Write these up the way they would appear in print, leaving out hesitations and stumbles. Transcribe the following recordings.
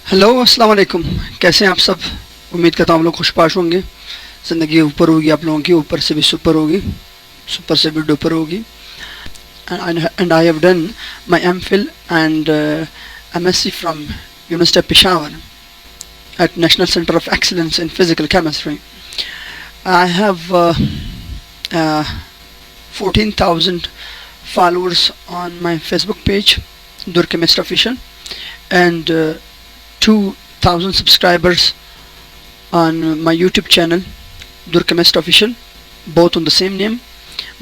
Hello अस्सलाम वालेकुम, कैसे हैं आप सब। उम्मीद करता हूँ आप लोग खुशपाश होंगे। ज़िंदगी ऊपर होगी, आप लोगों की ऊपर से भी सुपर होगी, सुपर से भी डुपर होगी। And I have done my MPhil and MSc from University of Peshawar at National Center of Excellence in Physical Chemistry. I have 14,000 followers on my Facebook page, Dur Chemist Official, and 2,000 subscribers on my YouTube channel Dur Chemist Official, both on the same name.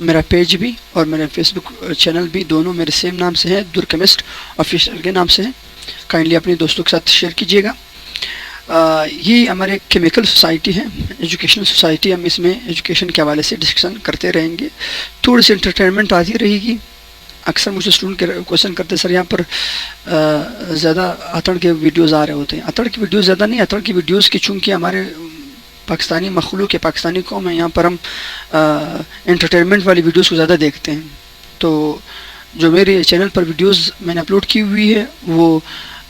मेरा page भी और मेरा Facebook channel भी दोनों मेरे same नाम से है, दुर केमिस्ट ऑफिशियल के नाम से है। काइंडली अपने दोस्तों के साथ शेयर कीजिएगा। ये हमारे केमिकल सोसाइटी है, एजुकेशनल सोसाइटी। हम इसमें एजुकेशन के हवाले से डिस्कशन करते रहेंगे, थोड़ी सी एंटरटेनमेंट आती रहेगी। अक्सर मुझे स्टूडेंट क्वेश्चन करते सर यहाँ पर ज़्यादा अतड़ के वीडियोज़ आ रहे होते हैं। अतड़ की वीडियोज़ ज़्यादा नहीं, अतड़ की वीडियोज़ की चूँकि हमारे पाकिस्तानी मखलूक है, पाकिस्तानी कौम है, यहाँ पर हम एंटरटेनमेंट वाली वीडियोज़ को ज़्यादा देखते हैं। तो जो मेरे चैनल पर वीडियोज़ मैंने अपलोड की हुई है वो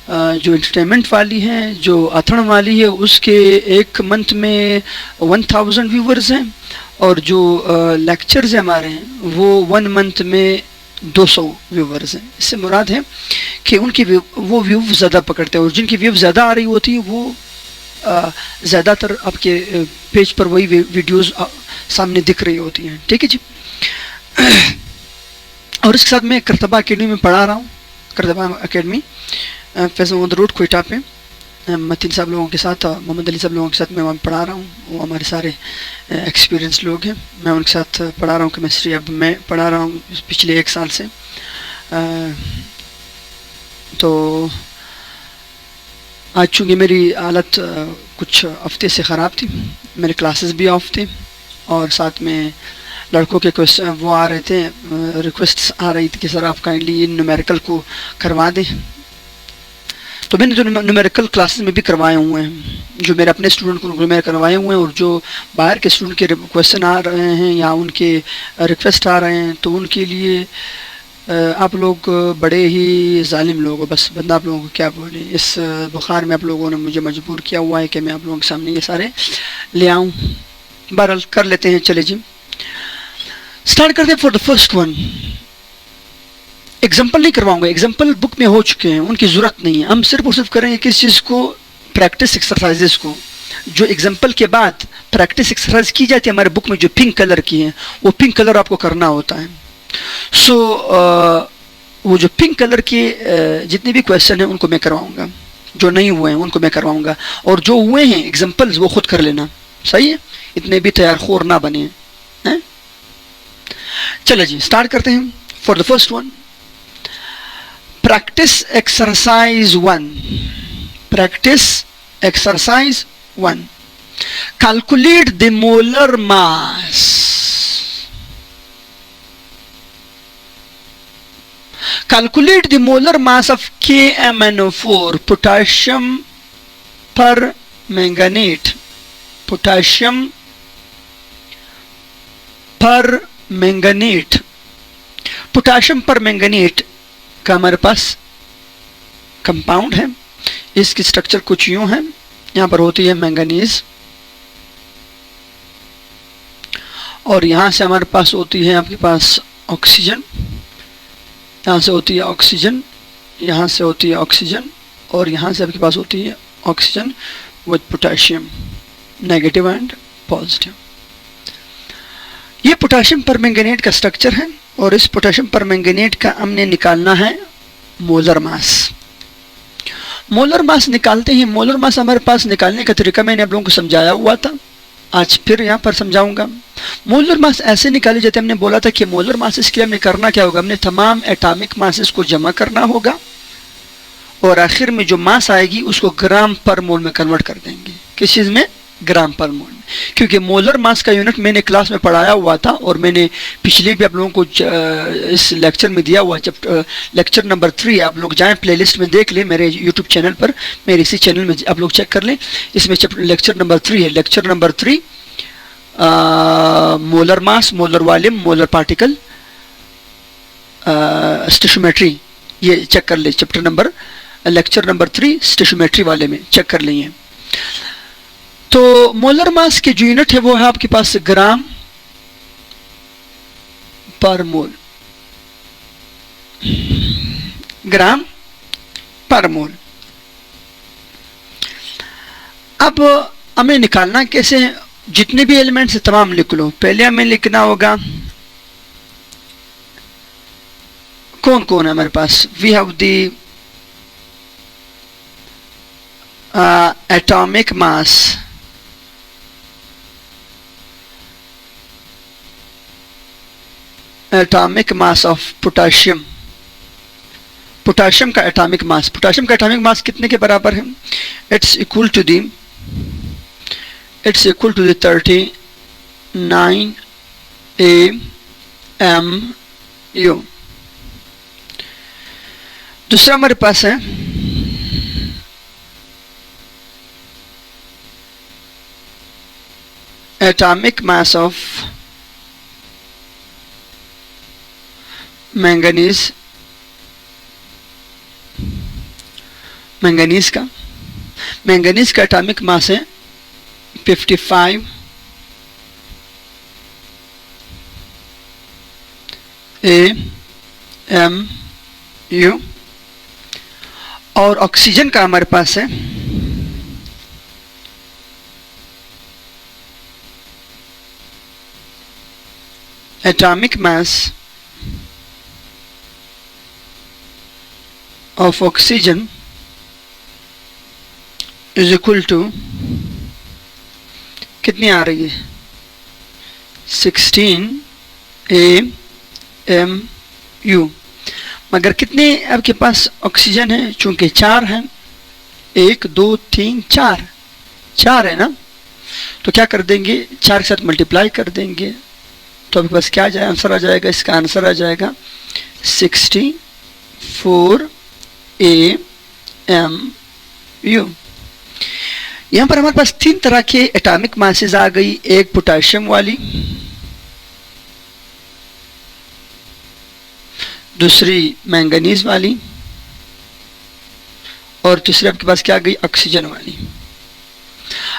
जो एंटरटेनमेंट वाली है, जो अथड़ वाली है, उसके एक मंथ में 1000 व्यूवर्स हैं, और जो लेक्चर्स हैं हमारे हैं वो 1 मंथ में 200 व्यूवर्स हैं। इससे मुराद है कि उनकी वो व्यू ज़्यादा पकड़ते हैं, और जिनकी व्यू ज़्यादा आ रही होती है वो ज़्यादातर आपके पेज पर वही वीडियोस सामने दिख रही होती हैं। ठीक है जी। और इसके साथ मैं करतबा अकेडमी में पढ़ा रहा हूँ, करतबा अकेडमी फैज़ल मोहम्मद रोड कोयटा पे। मतीन साहब लोगों के साथ, मोहम्मद अली साहब लोगों के साथ मैं वहाँ पढ़ा रहा हूँ। वो हमारे सारे एक्सपीरियंस लोग हैं, मैं उनके साथ पढ़ा रहा हूँ केमिस्ट्री। अब मैं पढ़ा रहा हूँ पिछले 1 साल से। तो आज चूँकि मेरी हालत कुछ हफ्ते से ख़राब थी, मेरे क्लासेस भी ऑफ थे, और साथ में लड़कों के क्वेश्चन वो आ रहे थे, रिक्वेस्ट्स आ रही थी कि सर आप काइंडली इन न्यूमेरिकल को करवा दें। तो मैंने जो न्यूमेरिकल क्लासेस में भी करवाए हुए हैं, जो मेरे अपने स्टूडेंट को मैंने करवाए हुए हैं, और जो बाहर के स्टूडेंट के क्वेश्चन आ रहे हैं या उनके रिक्वेस्ट आ रहे हैं, तो उनके लिए आप लोग बड़े ही जालिम लोग हो। बस बंदा आप लोगों को क्या बोले, इस बुखार में आप लोगों ने मुझे मजबूर किया हुआ है कि मैं आप लोगों के सामने ये सारे ले आऊँ। बहरहाल कर लेते हैं, चले जी स्टार्ट करते हैं। For the first one example नहीं करवाऊंगा, एग्जाम्पल बुक में हो चुके हैं, उनकी ज़रूरत नहीं है। हम सिर्फ और सिर्फ करेंगे किस चीज़ को, प्रैक्टिस एक्सरसाइजेस को। जो एग्जाम्पल के बाद प्रैक्टिस एक्सरसाइज की जाती है हमारे बुक में, जो पिंक कलर की है, वो पिंक कलर आपको करना होता है। सो वो जो पिंक कलर के जितने भी क्वेश्चन हैं उनको मैं करवाऊंगा, जो नहीं हुए हैं उनको मैं करवाऊंगा, और जो हुए हैं एग्जाम्पल्स वो खुद कर लेना। सही है, इतने भी तैयार खोर ना बने हैं। चलो जी स्टार्ट करते हैं। For the first one, practice exercise 1। Practice exercise 1, calculate the molar mass. Calculate the molar mass of KMnO4, potassium permanganate. Potassium permanganate. Potassium permanganate का हमारे पास कंपाउंड है। इसकी स्ट्रक्चर कुछ यूं है, यहाँ पर होती है मैंगनीज, और यहाँ से हमारे पास होती है आपके पास ऑक्सीजन, यहाँ से होती है ऑक्सीजन, यहाँ से होती है ऑक्सीजन, और यहाँ से आपके पास होती है oxygen with potassium, negative and positive. ये पोटेशियम परमैंगनेट का स्ट्रक्चर है, और इस पोटेशियम परमैंगनेट का हमने निकालना है मोलर मास। मोलर मास निकालते हैं। मोलर मास हमारे पास निकालने का तरीका मैंने आप लोगों को समझाया हुआ था। आज फिर यहाँ पर समझाऊंगा। मोलर मास ऐसे निकाले जाते, हमने बोला था कि मोलर मासेस के लिए हमने करना क्या होगा, हमने तमाम एटॉमिक मासेस को जमा करना होगा और आखिर में जो मास आएगी उसको ग्राम पर मोल में कन्वर्ट कर देंगे। किस चीज़ में? ग्राम पर मोल में। क्योंकि मोलर मास का यूनिट मैंने क्लास में पढ़ाया हुआ था और मैंने पिछले भी आप लोगों को इस लेक्चर में दिया हुआ। जब लेक्चर नंबर 3 आप लोग जाएं प्लेलिस्ट में देख लें मेरे यूट्यूब चैनल पर, मेरे इसी चैनल में आप लोग चेक कर लें। इसमें लेक्चर नंबर 3 है। Lecture number 3 molar mass, molar volume, molar particle, stoichiometry, ये चेक कर ले। लेक्चर नंबर 3 स्टोइचियोमेट्री वाले में चेक कर लेंगे। तो मोलर मास के जो यूनिट है वो है आपके पास ग्राम पर मोल, ग्राम पर मोल। अब हमें निकालना कैसे? जितने भी एलिमेंट्स है तमाम लिख लो। पहले हमें लिखना होगा कौन कौन है हमारे पास। We have the atomic mass, atomic mass of potassium। Potassium का एटॉमिक मास, पोटाशियम का एटॉमिक मास कितने के बराबर है? It's equal to the 39 AMU। दूसरा हमारे पास है atomic mass of manganese, manganese का एटॉमिक मास है 55 AMU। और ऑक्सीजन का हमारे पास है atomic mass of oxygen is equal to कितनी आ रही है? 16 AMU। मगर कितने आपके पास ऑक्सीजन है? चूंकि 4 हैं, 1 2 3 4 है ना, तो क्या कर देंगे? 4 के साथ मल्टीप्लाई कर देंगे तो आपके पास क्या आंसर आ जाएगा? इसका आंसर आ जाएगा 64 AMU। यहाँ पर हमारे पास 3 तरह के एटॉमिक मासेस आ गई। एक पोटेशियम वाली, दूसरी मैंगनीज वाली और तीसरी आपके पास क्या आ गई? ऑक्सीजन वाली।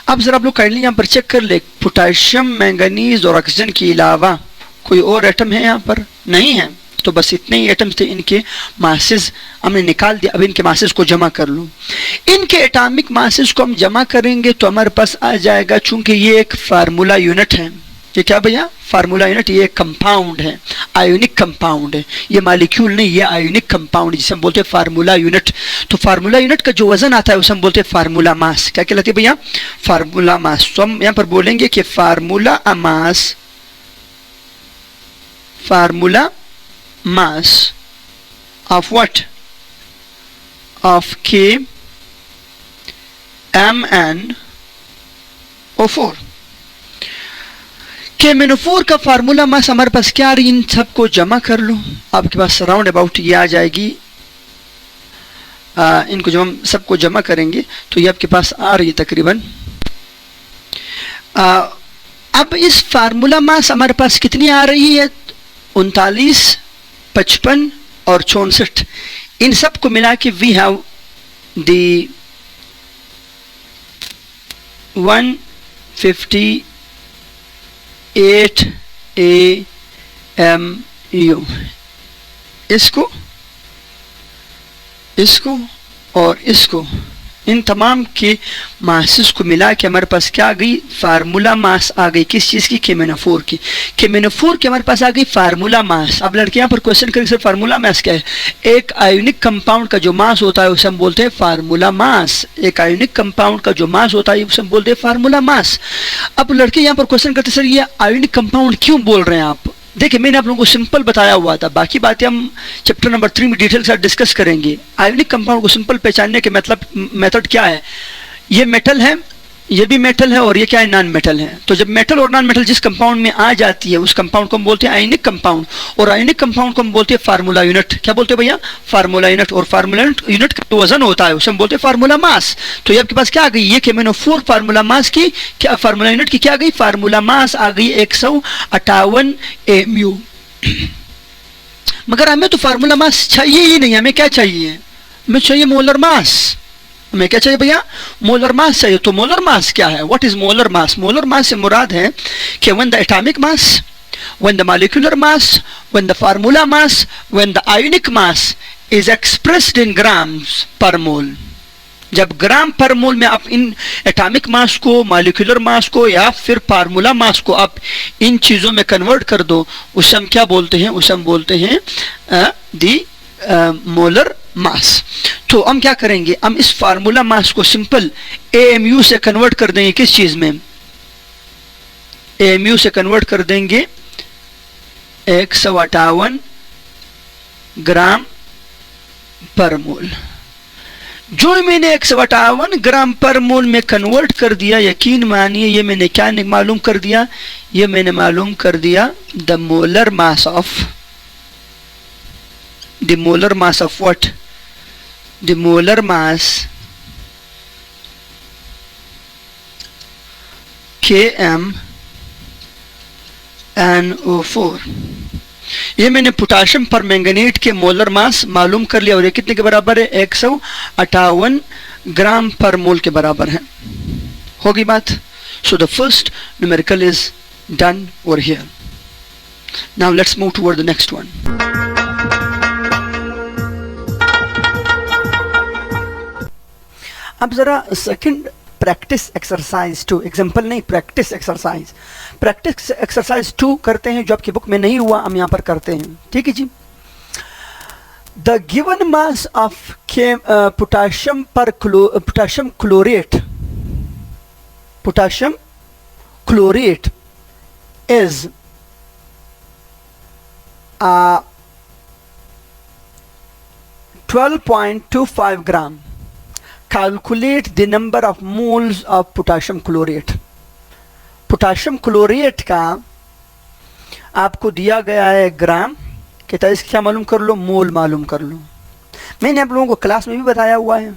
अब जरा आप लोग काइंडली यहाँ पर चेक कर ले, पोटेशियम, मैंगनीज और ऑक्सीजन के अलावा कोई और एटम है यहाँ पर? नहीं है। तो बस इतने ही एटम्स थे, इनके मासेस हमने निकाल दिया। अब इनके मासेस को जमा कर लो। इनके एटॉमिक मासेस को हम जमा करेंगे तो हमारे पास आ जाएगा, चूंकि ये एक फार्मूला यूनिट है। ये क्या भैया? Formula unit. ये कंपाउंड है, आयोनिक कंपाउंड है। ये मालिक्यूल नहीं, ये आयोनिक कंपाउंड जिसे हम बोलते हैं फार्मूला यूनिट। तो फार्मूला यूनिट का जो वजन आता है उसे हम बोलते हैं फार्मूला मास। क्या कहलाती है भैया? Formula mass. तो हम यहाँ पर बोलेंगे कि formula mass of what? Of KMnO4। KMnO4 का फार्मूला मास हमारे पास क्या आ रही? इन सबको जमा कर लो, आपके पास राउंड अबाउट ये आ जाएगी। इनको जब हम सबको जमा करेंगे तो ये आपके पास आ रही है तकरीबन। अब इस फार्मूला मास हमारे पास कितनी आ रही है? 39, 55 और 64। इन सब को मिला के वी हैव द 158 AMU। इसको और इसको इन तमाम के मासेस को मिला के हमारे पास क्या आ गई, फार्मूला मास आ गई। किस चीज़ की, KMnO4 की। KMnO4 की हमारे पास आ गई फार्मूला मास। अब लड़के यहाँ पर क्वेश्चन करेंगे सर फार्मूला मास क्या है। एक आयोनिक कंपाउंड का जो मास होता है उसे हम बोलते हैं फार्मूला मास। एक आयोनिक कंपाउंड का जो मास होता है उसे हम बोलते हैं फार्मूला मास। अब लड़के यहाँ पर क्वेश्चन करते सर ये आयोनिक कंपाउंड क्यों बोल रहे हैं आप। देखिए मैंने आप लोगों को सिंपल बताया हुआ था, बाकी बातें हम चैप्टर नंबर 3 में डिटेल के साथ डिस्कस करेंगे। आयोनिक कंपाउंड को सिंपल पहचानने के मतलब मेथड क्या है, ये मेटल है, ये भी मेटल है और ये क्या है, नॉन मेटल है। तो जब मेटल और नॉन मेटल जिस कंपाउंड में आ जाती है उस कंपाउंड को हम बोलते हैं आयनिक कंपाउंड, और आयनिक कंपाउंड को हम बोलते हैं फार्मूला यूनिट। क्या बोलते हैं भैया, फार्मूला यूनिट। और फार्मूला यूनिट का जो वजन होता है उसे हम बोलते हैं फार्मूला मास। तो ये आपके पास क्या आ गई, ये KMnO4 फार्मूला मास की क्या, फार्मूला यूनिट की क्या आ गई, फार्मूला मास आ गई 158 mu। मगर हमें तो फार्मूला मास चाहिए ही नहीं, हमें क्या चाहिए, हमें चाहिए मोलर मास। हमें क्या चाहिए भैया, मोलर मास चाहिए। तो मोलर मास क्या है, what is molar mass. Molar mass से मुराद है कि when the atomic mass, when the molecular mass, when the formula mass, when the ionic mass is expressed in grams पर मोल। जब ग्राम पर मोल में आप इन एटॉमिक मास को, मॉलिक्यूलर मास को या फिर फार्मूला मास को आप इन चीज़ों में कन्वर्ट कर दो, उसे हम क्या बोलते हैं, उसे हम बोलते हैं दी मोलर मास। तो हम क्या करेंगे, हम इस फार्मूला मास को सिंपल AMU से कन्वर्ट कर देंगे। किस चीज़ में, AMU से कन्वर्ट कर देंगे 158 ग्राम पर मोल। जो मैंने 158 ग्राम पर मोल में कन्वर्ट कर दिया, यकीन मानिए ये मैंने क्या मालूम कर दिया, ये मैंने मालूम कर दिया the molar mass of, the molar mass of what, the molar mass KMnO4। ये मैंने पोटाशियम पर मैंगनीट के मोलर मास मालूम कर लिया और ये कितने के बराबर है, 158 ग्राम पर मोल के बराबर है। होगी बात। So the first numerical is done over here. Now let's move toward the next one. अब जरा सेकंड प्रैक्टिस एक्सरसाइज 2, एग्जाम्पल नहीं, प्रैक्टिस एक्सरसाइज, प्रैक्टिस एक्सरसाइज 2 करते हैं जो आपकी बुक में नहीं हुआ, हम यहाँ पर करते हैं। ठीक है जी। The given mass of potassium पर potassium chlorate, potassium chlorate is 12.25 gram. Calculate the number of moles of potassium chlorate। Potassium chlorate का आपको दिया गया है ग्राम, कहता है इसकी क्या मालूम कर लो, मोल मालूम कर लो। मैंने आप लोगों को क्लास में भी बताया हुआ है,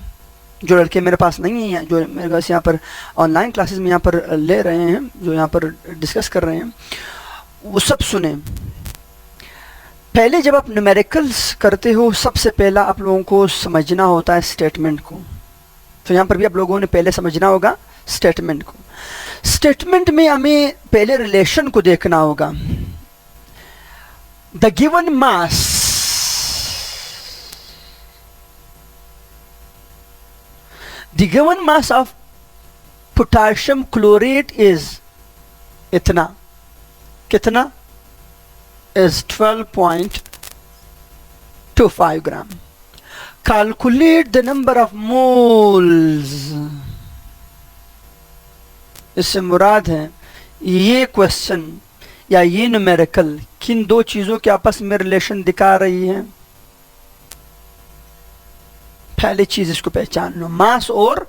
जो लड़के मेरे पास नहीं हैं, जो मेरे पास यहाँ पर ऑनलाइन क्लासेस में यहाँ पर ले रहे हैं, जो यहाँ पर डिस्कस कर रहे हैं, वो सब सुने। पहले जब आप न्यूमेरिकल्स करते हो, सबसे पहला आप लोगों को समझना होता है स्टेटमेंट को। तो यहाँ पर भी आप लोगों ने पहले समझना होगा स्टेटमेंट को। स्टेटमेंट में हमें पहले रिलेशन को देखना होगा। The given mass, the given mass of potassium chlorate is इतना, कितना, is 12.25 gram. Calculate the number of moles। इससे मुराद है ये क्वेश्चन या ये न्यूमेरिकल किन दो चीजों के आपस में रिलेशन दिखा रही है। पहली चीज इसको पहचान लो, मास और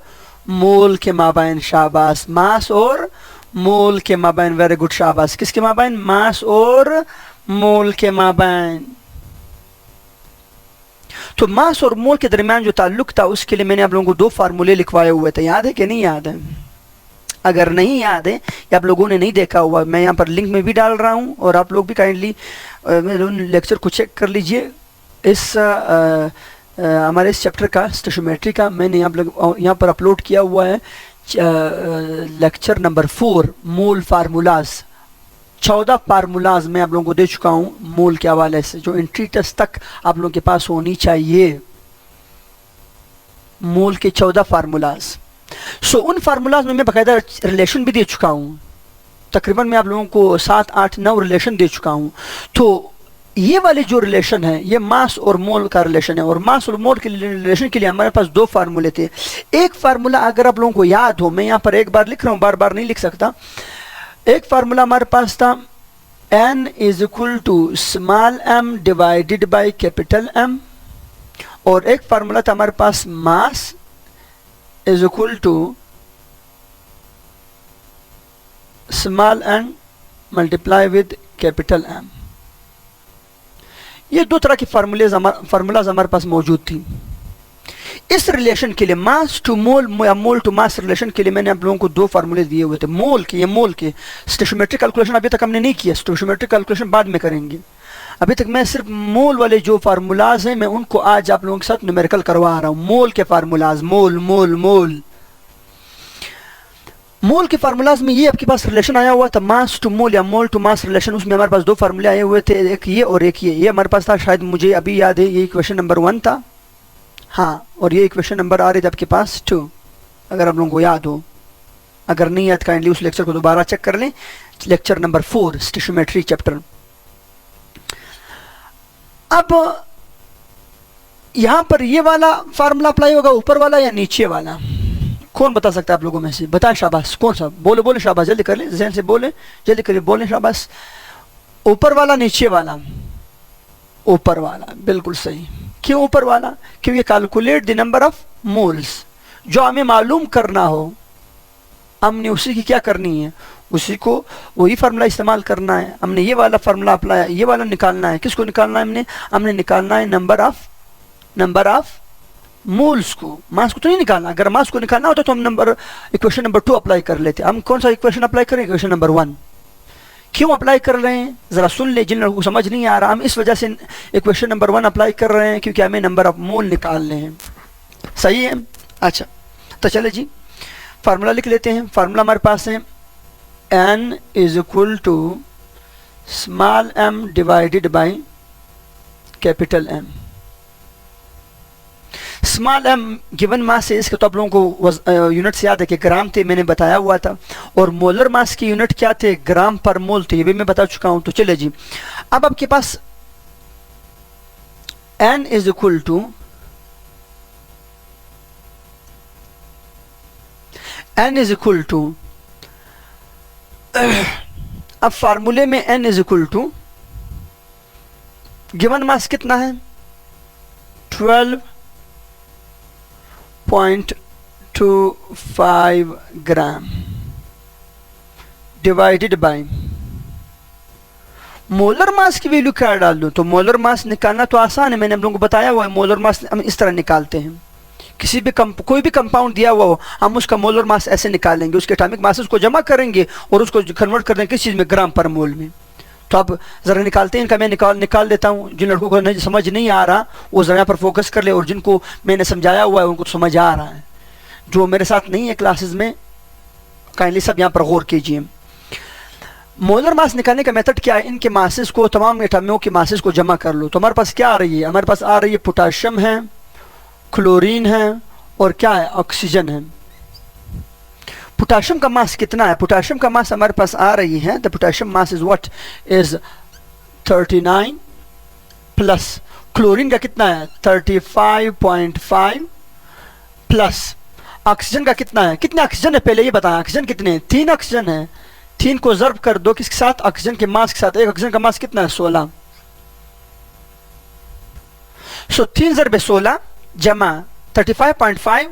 मोल के माबाइन। शाबाश, मास और मोल के माबाइन, वेरी गुड, शाबाश। किसके माबाइन, मास और मोल के माबाइन। तो मास और मोल के दरमियान जो ताल्लुक था उसके लिए मैंने आप लोगों को दो फार्मूले लिखवाए हुए थे, याद है कि नहीं याद है? अगर नहीं याद है या आप लोगों ने नहीं देखा हुआ, मैं यहाँ पर लिंक में भी डाल रहा हूँ और आप लोग भी काइंडली लेक्चर को चेक कर लीजिए। इस हमारे इस चैप्टर का स्टोशियोमेट्री का मैंने आप लोग यहाँ पर अपलोड किया हुआ है लेक्चर नंबर 4 मोल फार्मूलाज। 14 फार्मूलाज मैं आप लोगों को दे चुका हूँ मोल के हवाले से, जो एंट्री टेस्ट तक आप लोगों के पास होनी चाहिए। मोल के 14 फार्मूलाज। सो उन फार्मूलाज में मैं बाकायदा रिलेशन भी दे चुका हूँ, तकरीबन मैं आप लोगों को 7, 8, 9 रिलेशन दे चुका हूँ। तो ये वाले जो रिलेशन है ये मास और मोल का रिलेशन है, और मास और मोल के रिलेशन के लिए हमारे पास 2 फार्मूले थे। एक फार्मूला अगर आप लोगों को याद हो, मैं यहाँ पर एक बार लिख रहा हूँ, बार बार नहीं लिख सकता। एक फार्मूला हमारे पास था n is equal to small m divided by capital M, और एक फार्मूला था हमारे पास mass is equal to small n multiply with capital M। ये 2 तरह की फार्मूलाज हमारे पास मौजूद थी। इस रिलेशन के लिए मास टू मोल या मोल टू मास रिलेशन के लिए मैंने आप लोगों को 2 फार्मूले दिए हुए थे। मोल के स्टोइचियोमेट्रिक कैलकुलेशन अभी तक हमने नहीं किया, स्टोइचियोमेट्रिक कैलकुलेशन बाद में करेंगे। अभी तक मैं सिर्फ मोल वाले जो फार्मूलाज हैं मैं उनको आज आप लोगों के साथ न्यूमेरिकल करवा रहा हूँ। मोल के फार्मूलाज, मोल मोल मोल मोल के फार्मूलाज में ये आपके पास रिलेशन आया हुआ था, मास टू मोल या मोल टू मास रिलेशन। उसमें हमारे पास 2 फार्मूले आए हुए थे, एक ये और एक ये हमारे पास था। शायद मुझे अभी याद है ये इक्वेशन नंबर 1 था, हाँ, और ये इक्वेशन नंबर आ रही थी आपके पास 2, अगर आप लोगों को याद हो। अगर नहीं याद काइंडली उस लेक्चर को दोबारा चेक कर लें, लेक्चर नंबर 4 स्टोइचियोमेट्री चैप्टर। अब यहां पर ये वाला फार्मूला अप्लाई होगा ऊपर वाला या नीचे वाला? कौन बता सकता है आप लोगों में से? बताएं शाबाश, कौन सा? बोले बोले शाबाश, जल्दी कर लें, जहन से बोले, जल्दी करिए, बोलें शाबाश। ऊपर वाला नीचे वाला? ऊपर वाला, बिल्कुल सही। क्यों ऊपर वाला? क्योंकि calculate the number of moles, जो हमें मालूम करना हो हमने उसी की क्या करनी है, उसी को वही फार्मूला इस्तेमाल करना है। हमने ये वाला फार्मूला अप्लाई, ये वाला निकालना है। किसको निकालना है? हमने निकालना है नंबर ऑफ मोल्स को, मास को तो नहीं निकालना। अगर मास को निकालना होता तो हम इक्वेशन नंबर 2 अप्लाई कर लेते। हम कौन सा इक्वेशन अप्लाई करें? Equation number 1। क्यों अप्लाई कर रहे हैं जरा सुन ले, जिन लोगों को समझ नहीं आ रहा। हम इस वजह से इक्वेशन नंबर 1 अप्लाई कर रहे हैं क्योंकि हमें नंबर ऑफ मोल निकालने हैं। सही है? अच्छा, तो चले जी फार्मूला लिख लेते हैं। फार्मूला हमारे पास है n is equal to small m divided by capital M। Small m given mass है, इसके तो आप लोगों को यूनिट्स याद है कि ग्राम थे, मैंने बताया हुआ था। और मोलर मास की यूनिट क्या थे? ग्राम पर मोल थे, ये भी मैं बता चुका हूं। तो चले जी, अब आपके पास n इज इक्वल टू अब फार्मूले में n is equal to given mass कितना है? 12.25 gram divided by molar mass की वैल्यू क्या डाल दूं? तो मोलर मास निकालना तो आसान है, मैंने आप लोगों को बताया हुआ है। मोलर मास हम इस तरह निकालते हैं, किसी भी कोई भी कंपाउंड दिया हुआ हो हम उसका मोलर मास ऐसे निकालेंगे, उसके एटॉमिक मासेस को जमा करेंगे और उसको कन्वर्ट कर देंगे किस चीज में? ग्राम पर मोल में। तो आप जरा निकालते हैं, इनका मैं निकाल देता हूँ। जिन लड़कों को समझ नहीं आ रहा वो जरा पर फोकस कर ले, और जिनको मैंने समझाया हुआ है उनको समझ आ रहा है। जो मेरे साथ नहीं है क्लासेस में काइंडली सब यहाँ पर गौर कीजिए। मोलर मास निकालने का मेथड क्या है? इनके मासेस को, तमाम एटॉमियों के मासेस को जमा कर लो। तो हमारे पास क्या आ रही है? हमारे पास आ रही है पोटाशियम है, क्लोरीन है और क्या है? ऑक्सीजन है। पोटाशियम का मास कितना है? पोटाशियम का मास हमारे पास आ रही है, the potassium mass is what is 39 plus chlorine का कितना है? 35.5 प्लस ऑक्सीजन का कितना है? कितने ऑक्सीजन है पहले ये बताएं। ऑक्सीजन कितने? 3 ऑक्सीजन है। 3 को ज़र्ब कर दो किसके साथ? ऑक्सीजन के मास के साथ। एक ऑक्सीजन का मास कितना है? 16। सो 3 ज़र्ब 16 जमा 35.5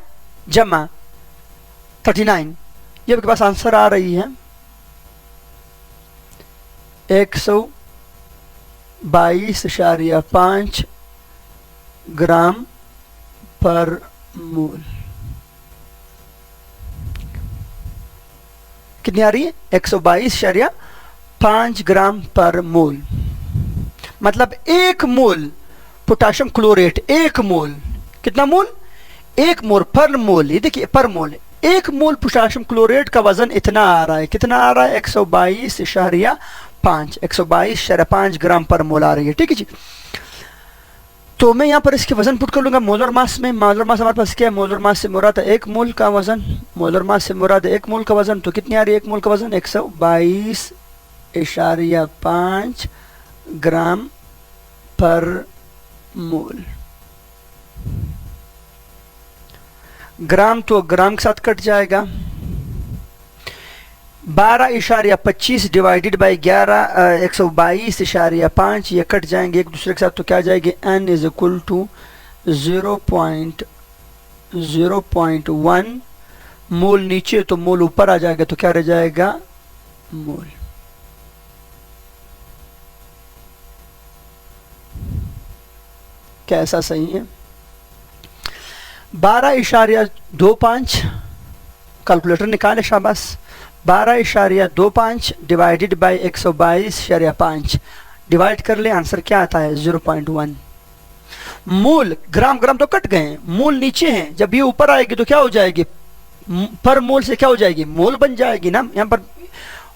जमा 39, ये आपके पास आंसर आ रही है 122.5 ग्राम पर मोल। कितनी आ रही है? 122.5 ग्राम पर मोल। मतलब 1 मोल पोटाशियम क्लोरेट, 1 मोल, कितना मोल? 1 मोल पर मोल। ये देखिए पर मोल, 1 मोल पोटाशियम क्लोरेट का वजन इतना आ रहा है। कितना आ रहा है? 122.5 ग्राम पर मोल आ रही है। ठीक है जी। तो मैं यहाँ पर इसके वजन पुट कर लूँगा मोलर मास में। मोलर मास हमारे पास क्या है, मोलर मास से मुराद है 1 मोल का वजन, मोलर मास से मुराद है 1 मोल का वजन। तो कितनी आ रही है 1 मोल का वजन, 122.5 ग्राम पर मोल। ग्राम तो ग्राम के साथ कट जाएगा, 12.25 डिवाइडेड बाई 122.5 ये कट जाएंगे एक दूसरे के साथ, तो क्या जाएगी n इज इक्वल टू 0.01 मोल नीचे तो मोल ऊपर आ जाएगा, तो क्या रह जाएगा मोल। कैसा सही है, 12.25 कैलकुलेटर निकाले शाबाश, 12.25 डिवाइडेड बाई 122.5 डिवाइड कर ले, आंसर क्या आता है 0.1 मोल। ग्राम ग्राम तो कट गए, मोल नीचे हैं, जब ये ऊपर आएगी तो क्या हो जाएगी, पर मोल से क्या हो जाएगी मोल बन जाएगी ना। यहाँ पर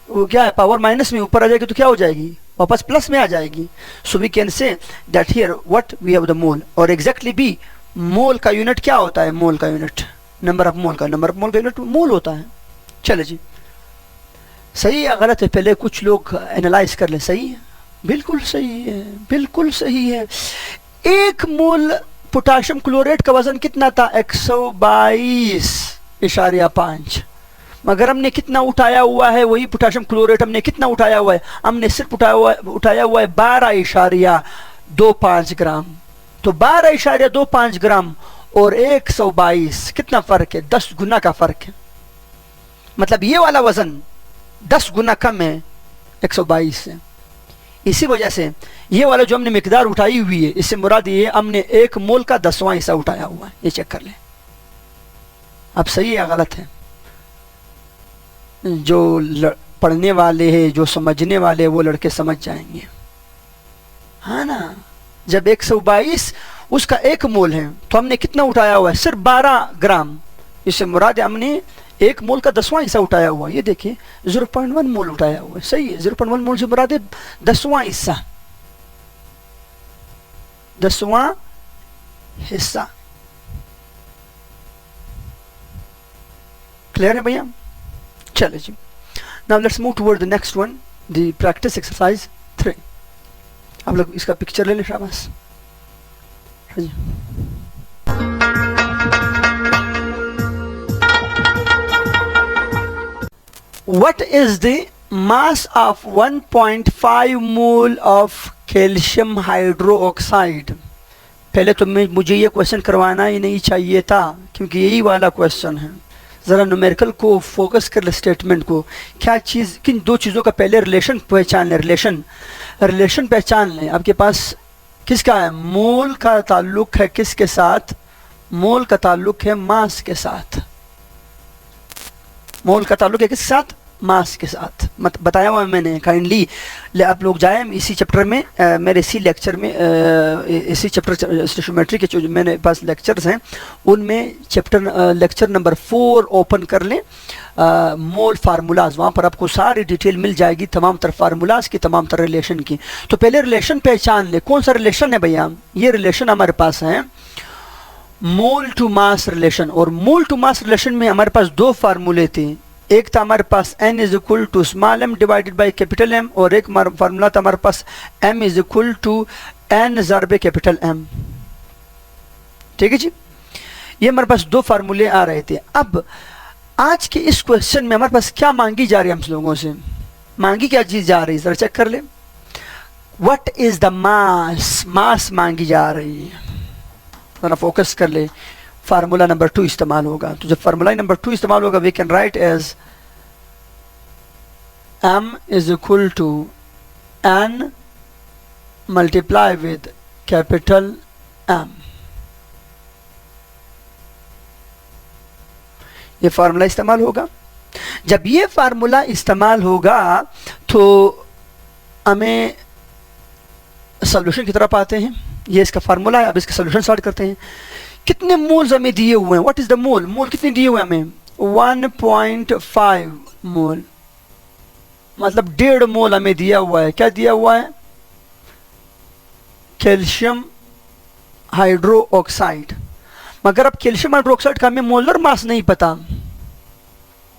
वो क्या है पावर माइनस में, ऊपर आ जाएगी तो क्या हो जाएगी वापस प्लस में आ जाएगी। So we can say that here what we have the mole, और एग्जैक्टली बी मोल का यूनिट क्या होता है, मोल का यूनिट नंबर ऑफ मोल का यूनिट मोल होता है। चले जी, सही या गलत है पहले कुछ लोग एनालाइज कर ले। सही है, बिल्कुल सही है, बिल्कुल सही है। 1 मोल पोटाशियम क्लोरेट का वजन कितना था 122.5, मगर हमने कितना उठाया हुआ है, वही पोटाशियम क्लोरेट हमने कितना उठाया हुआ है, हमने सिर्फ उठाया हुआ है 12.25 ग्राम। तो 12.25 ग्राम और 122 कितना फर्क है, 10 गुना का फर्क है। मतलब ये वाला वजन 10 गुना कम है 122 से। इसी वजह से ये वाला जो हमने मिकदार उठाई हुई है, इससे मुराद ये हमने 1 मोल का 10वां हिस्सा उठाया हुआ है। ये चेक कर लें, अब सही है या गलत है। जो पढ़ने वाले हैं, जो समझने वाले हैं, वो लड़के समझ जाएंगे, हाँ ना। जब 122 उसका 1 मोल है तो हमने कितना उठाया हुआ है, सिर्फ 12 ग्राम। इससे मुराद हमने 1 मोल का 10वां हिस्सा उठाया हुआ है। ये देखिए 0.1 मोल उठाया हुआ है, सही है। 0.1 मोल से मुराद है 10वां हिस्सा, 10वां हिस्सा। क्लियर है भैया, चलो जी। Now let's move toward the next one, the practice exercise 3। आप लोग इसका पिक्चर ले लें शाबाश। हाँ जी, What is the mass of 1.5 mole of calcium hydroxide? पहले तो मुझे ये क्वेश्चन करवाना ही नहीं चाहिए था, क्योंकि यही वाला क्वेश्चन है। ज़रा न्यूमेरिकल को फोकस कर ले, स्टेटमेंट को। क्या चीज़, किन दो चीज़ों का पहले रिलेशन पहचान लें, रिलेशन पहचान लें। आपके पास किसका है, मोल का ताल्लुक है किसके साथ, मोल का ताल्लुक है मास के साथ। मोल का ताल्लुक है किसके साथ, मास के साथ। बताया हुआ मैंने, काइंडली आप लोग जाएं इसी चैप्टर में, मेरे इसी लेक्चर में, इसी चैप्टर स्टोशियोमेट्री के जो मेरे पास लेक्चर्स हैं उनमें लेक्चर नंबर 4 ओपन कर लें, मोल फार्मूलाज। वहाँ पर आपको सारी डिटेल मिल जाएगी, तमाम तरह फार्मूलाज की, तमाम तरह रिलेशन की। तो पहले रिलेशन पहचान ले, कौन सा रिलेशन है भैया, ये रिलेशन हमारे पास है मोल टू मास रिलेशन। और मोल टू मास रिलेशन में हमारे पास 2 फार्मूले थे। एक था हमारे पास n is equal to small m divided by capital M, और एक फार्मूला था हमारे पास m is equal to n ज़रबे कैपिटल M। ठीक है जी, ये हमारे पास 2 फार्मूले आ रहे थे। अब आज के इस क्वेश्चन में हमारे पास क्या मांगी जा रही है, हम लोगों से मांगी क्या चीज जा रही है, जरा चेक कर ले। व्हाट इज द मास, मास मांगी जा रही है, जरा फोकस कर ले। फार्मूला नंबर 2 इस्तेमाल होगा। तो जब फार्मूला नंबर 2 इस्तेमाल होगा, we can write as m is equal to n multiply with capital M। ये फार्मूला इस्तेमाल होगा। जब ये फार्मूला इस्तेमाल होगा तो हमें सॉल्यूशन की तरफ आते हैं। ये इसका फार्मूला है, अब इसका सॉल्यूशन स्टार्ट करते हैं। कितने मोल्स हमें दिए हुए हैं, व्हाट इज द मोल, मोल कितने दिए हुए हैं हमें, 1.5 मोल, मतलब 1.5 मोल हमें दिया हुआ है। क्या दिया हुआ है, कैल्शियम हाइड्रो ऑक्साइड, मगर अब कैल्शियम हाइड्रोक्साइड का हमें मोलर मास नहीं पता,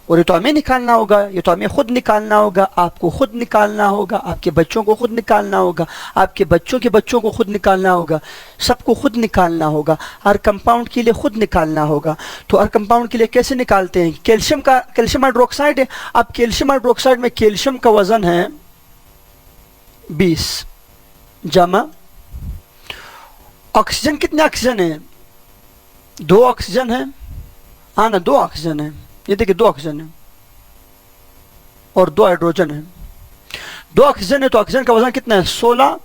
और ये तो हमें निकालना होगा, ये तो हमें खुद निकालना होगा, आपको खुद निकालना होगा, आपके बच्चों को खुद निकालना होगा, आपके बच्चों के बच्चों को खुद निकालना होगा, सबको खुद निकालना होगा, हर कंपाउंड के लिए खुद निकालना होगा। तो हर कंपाउंड के लिए कैसे निकालते हैं? कैल्शियम हाइड्रोक्साइड है। अब कैल्शियम हाइड्रोक्साइड में कैल्शियम का वजन है 20 जमा ऑक्सीजन, कितने ऑक्सीजन है? 2 ऑक्सीजन है, हाँ ना, 2 ऑक्सीजन है, ये देखिए 2 ऑक्सीजन है और 2 हाइड्रोजन है। 2 ऑक्सीजन है तो ऑक्सीजन का वजन कितना है? 16,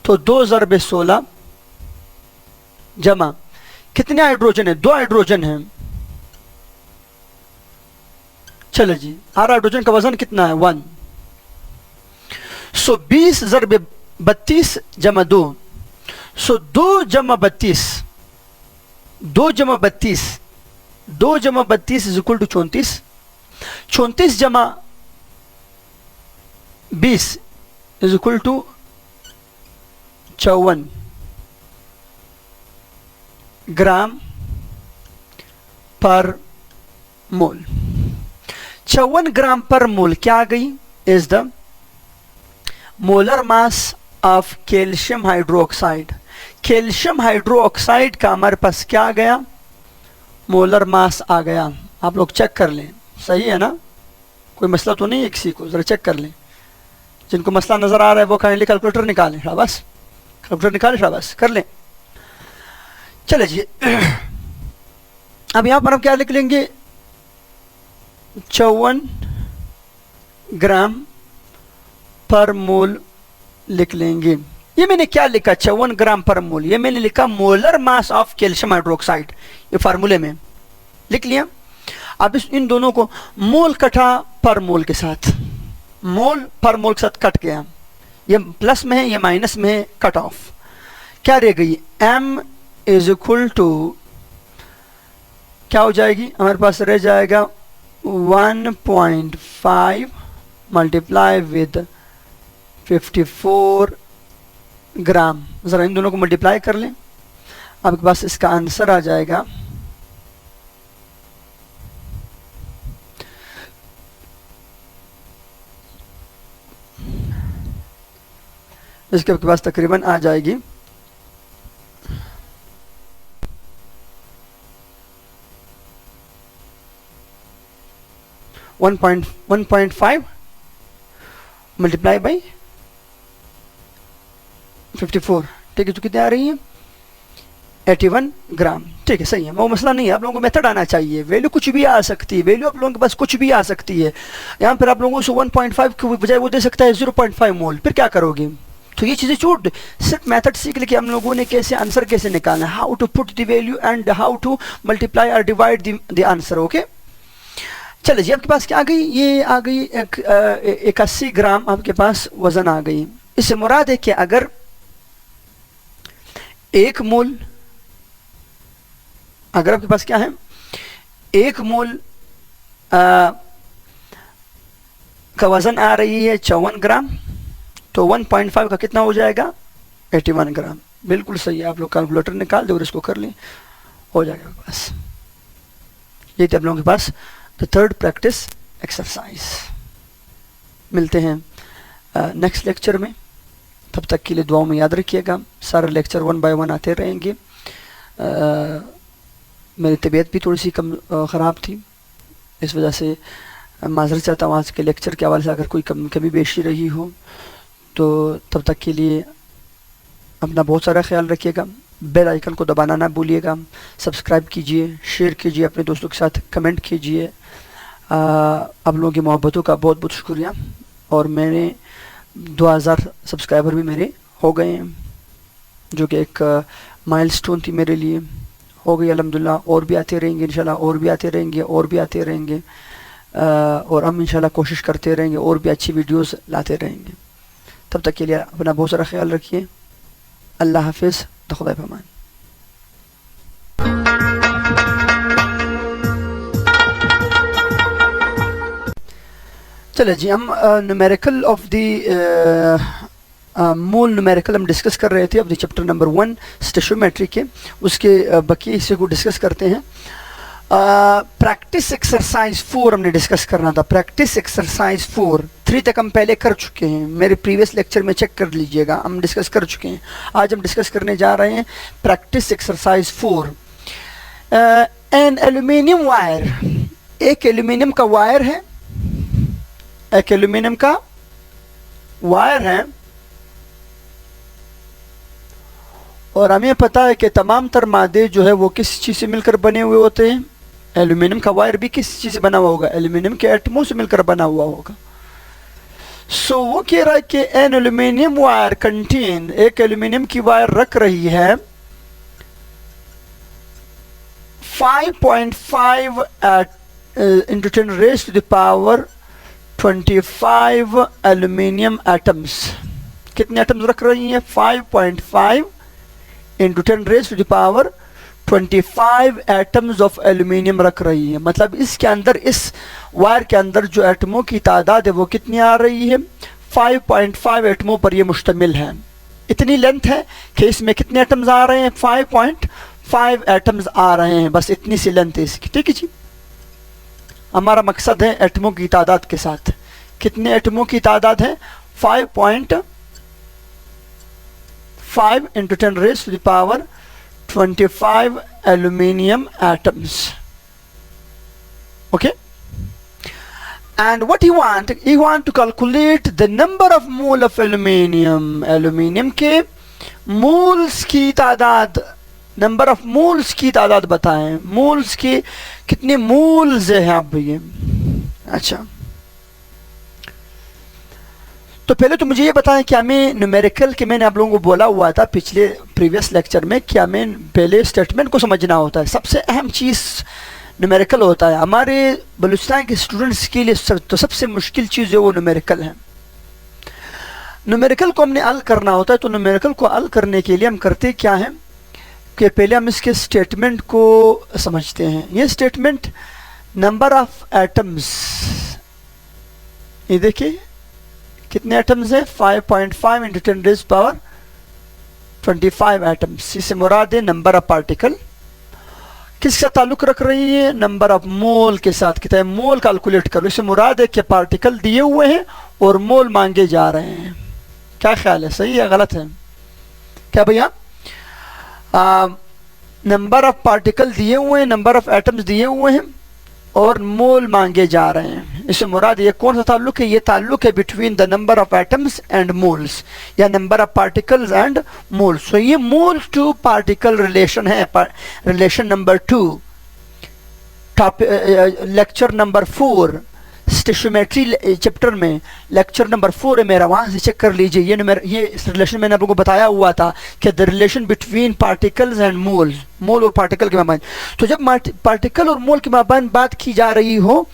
तो 2 × 16 जमा कितने हाइड्रोजन है? 2 हाइड्रोजन है। चलो जी, हर हाइड्रोजन का वजन कितना है? 1। सो 20 × 32 जमा 2, सो 2 × 32, 2 × 32, 2 × 32 इज इक्वल टू 34, 34 जमा 20 इज इक्वल टू 54 ग्राम पर मोल। 54 ग्राम पर मोल क्या आ गई? Is the molar mass of calcium hydroxide. Calcium hydroxide का हमारे पास क्या आ गया? मोलर मास आ गया। आप लोग चेक कर लें, सही है ना? कोई मसला तो नहीं है किसी को? जरा चेक कर लें। जिनको मसला नजर आ रहा है वो काइंडली कैलकुलेटर निकालें, शाबाश, कैलकुलेटर निकालें, शाबाश, कर लें। चले जी, अब यहां पर हम क्या लिख लेंगे? 54 ग्राम पर मोल लिख लेंगे। ये मैंने क्या लिखा? 54 ग्राम पर मोल। ये मैंने लिखा molar mass of calcium hydroxide, ये फार्मूले में लिख लिया। अब इन दोनों को मोल कटा पर मोल के साथ, मोल पर मोल के साथ कट गया, ये प्लस में है, ये माइनस में है, कट ऑफ। क्या रह गई? m इज इक्वल टू क्या हो जाएगी? हमारे पास रह जाएगा 1.5 मल्टीप्लाई विद 54 ग्राम। जरा इन दोनों को मल्टीप्लाई कर लें, आपके पास इसका आंसर आ जाएगा इसके आपके पास तकरीबन आ जाएगी 1.5 मल्टीप्लाई बाई 54, ठीक है? तो कितने आ रही है? 81 ग्राम। ठीक है, सही है, वो मसला नहीं है। आप लोगों को मेथड आना चाहिए। वैल्यू कुछ भी आ सकती है, वैल्यू आप लोगों के पास कुछ भी आ सकती है। यहाँ पर आप लोगों से 1.5 के बजाय वो दे सकता है 0.5 मोल, फिर क्या करोगे? तो ये चीज़ें छोड़ दे, सिर्फ मेथड सीख लेके हम लोगों ने कैसे आंसर कैसे निकालना, how to put the value and how to multiply और डिवाइड द आंसर। ओके, चलिए जी, आपके पास क्या आ गई? ये आ गई 81 ग्राम आपके पास वजन आ गई। इससे मुराद है कि अगर 1 मोल, अगर आपके पास क्या है 1 मोल का वजन आ रही है 54 ग्राम, तो 1.5 का कितना हो जाएगा? 81 ग्राम। बिल्कुल सही है, आप लोग कैलकुलेटर निकाल दो और इसको कर लें, हो जाएगा आपके पास। ये थे आप लोगों के पास द थर्ड प्रैक्टिस एक्सरसाइज। मिलते हैं नेक्स्ट लेक्चर में, तब तक के लिए दुआओं में याद रखिएगा। सारे लेक्चर 1 बाय 1 आते रहेंगे। मेरी तबीयत भी थोड़ी सी ख़राब थी, इस वजह से माज़रत चाहता हूँ आज के लेक्चर के हवाले से अगर कोई कमी बेशी रही हो, तो तब तक के लिए अपना बहुत सारा ख्याल रखिएगा। बेल आइकन को दबाना ना भूलिएगा, सब्सक्राइब कीजिए, शेयर कीजिए, अपने दोस्तों के साथ कमेंट कीजिए। आप लोगों की मोहब्बतों का बहुत बहुत शुक्रिया। और मैंने 2000 सब्सक्राइबर भी मेरे हो गए हैं, जो कि एक माइलस्टोन थी मेरे लिए, हो गई अल्हम्दुलिल्लाह। और भी आते रहेंगे इंशाल्लाह, और भी आते रहेंगे, और भी आते रहेंगे, और हम इंशाल्लाह कोशिश करते रहेंगे और भी अच्छी वीडियोस लाते रहेंगे। तब तक के लिए अपना बहुत सारा ख्याल रखिए। अल्लाह हाफिज़, खुदा फमान। चले जी, हम न्यूमेरिकल ऑफ द मूल न्यूमेरिकल हम डिस्कस कर रहे थे, अब चैप्टर नंबर 1 स्टेशियोमेट्री के, उसके बाकी हिस्से को डिस्कस करते हैं। प्रैक्टिस एक्सरसाइज 4 हमने डिस्कस करना था। प्रैक्टिस एक्सरसाइज 4 3 तक हम पहले कर चुके हैं, मेरे प्रीवियस लेक्चर में चेक कर लीजिएगा, हम डिस्कस कर चुके हैं। आज हम डिस्कस करने जा रहे हैं practice exercise 4। An aluminium wire, एक एल्यूमिनियम का वायर है, एक एल्यूमिनियम का वायर है, और हमें पता है कि तमाम तर मादे जो है वो किस चीज़ से मिलकर बने हुए होते हैं। एल्यूमिनियम का वायर भी किस चीज़ से बना हुआ होगा, एल्यूमिनियम के एटमों से मिलकर बना हुआ होगा। सो वो कह रहा है कि एन एल्यूमिनियम वायर कंटेन, एक एल्यूमिनियम की वायर रख रही है 5.5 into 10 raised to the power 25 aluminium atoms. कितने एटम्स रख रही हैं? 5.5 into 10 raised to the power 25 atoms of aluminium रख रही है। मतलब इसके अंदर, इस वायर के अंदर जो एटमों की तादाद है वो कितनी आ रही है? 5.5 एटमों पर ये मुश्तमिल है। इतनी लेंथ है कि इसमें कितने एटम्स आ रहे हैं? 5.5 एटम्स आ रहे हैं, बस इतनी सी लेंथ है इसकी। ठीक है जी, हमारा मकसद है एटमों की तादाद के साथ। कितने एटमों की तादाद है? 5.5 into 10 raised to the power 25 aluminium atoms. Okay, and what he want to calculate the number of mole of aluminium, aluminium के moles की तादाद, नंबर ऑफ मोल्स की तादाद बताएं। मोल्स के कितने मोल्स है आप भैया? अच्छा, तो पहले तो मुझे ये बताएं कि हमें न्यूमेरिकल के, मैंने आप लोगों को बोला हुआ था पिछले प्रीवियस लेक्चर में कि हमें पहले स्टेटमेंट को समझना होता है। सबसे अहम चीज़ न्यूमेरिकल होता है। हमारे बलूचिस्तान के स्टूडेंट्स के लिए तो सबसे मुश्किल चीज़ जो वो न्यूमेरिकल है। न्यूमेरिकल को हमने हल करना होता है, तो न्यूमेरिकल को हल करने के लिए हम करते क्या हैं कि पहले हम इसके स्टेटमेंट को समझते हैं। ये स्टेटमेंट नंबर ऑफ एटम्स, ये देखिए कितने एटम्स हैं? 5.5 into 10 raised power 25 एटम्स। इससे मुराद है नंबर ऑफ पार्टिकल। किसका ताल्लुक रख रही है? नंबर ऑफ मोल के साथ। कितना मोल कैलकुलेट करो, इससे मुराद है कि पार्टिकल दिए हुए हैं और मोल मांगे जा रहे हैं। क्या ख्याल है, सही है गलत है? क्या भैया? नंबर ऑफ पार्टिकल दिए हुए हैं, नंबर ऑफ एटम्स दिए हुए हैं और मोल मांगे जा रहे हैं। इससे मुराद ये कौन सा ताल्लुक है? ये ताल्लुक है between the number of atoms and moles, या number of particles and moles. So ये मोल टू पार्टिकल रिलेशन है, relation number 2, lecture number 4 stoichiometry chapter में, लेक्चर नंबर 4 है मेरा, वहाँ से चेक कर लीजिए। ये रिलेशन मैंने आप लोगों को बताया हुआ था कि the relation between particles and mole, mole और पार्टिकल के माबैन। तो जब पार्टिकल और मोल के माबैन बात की जा रही हो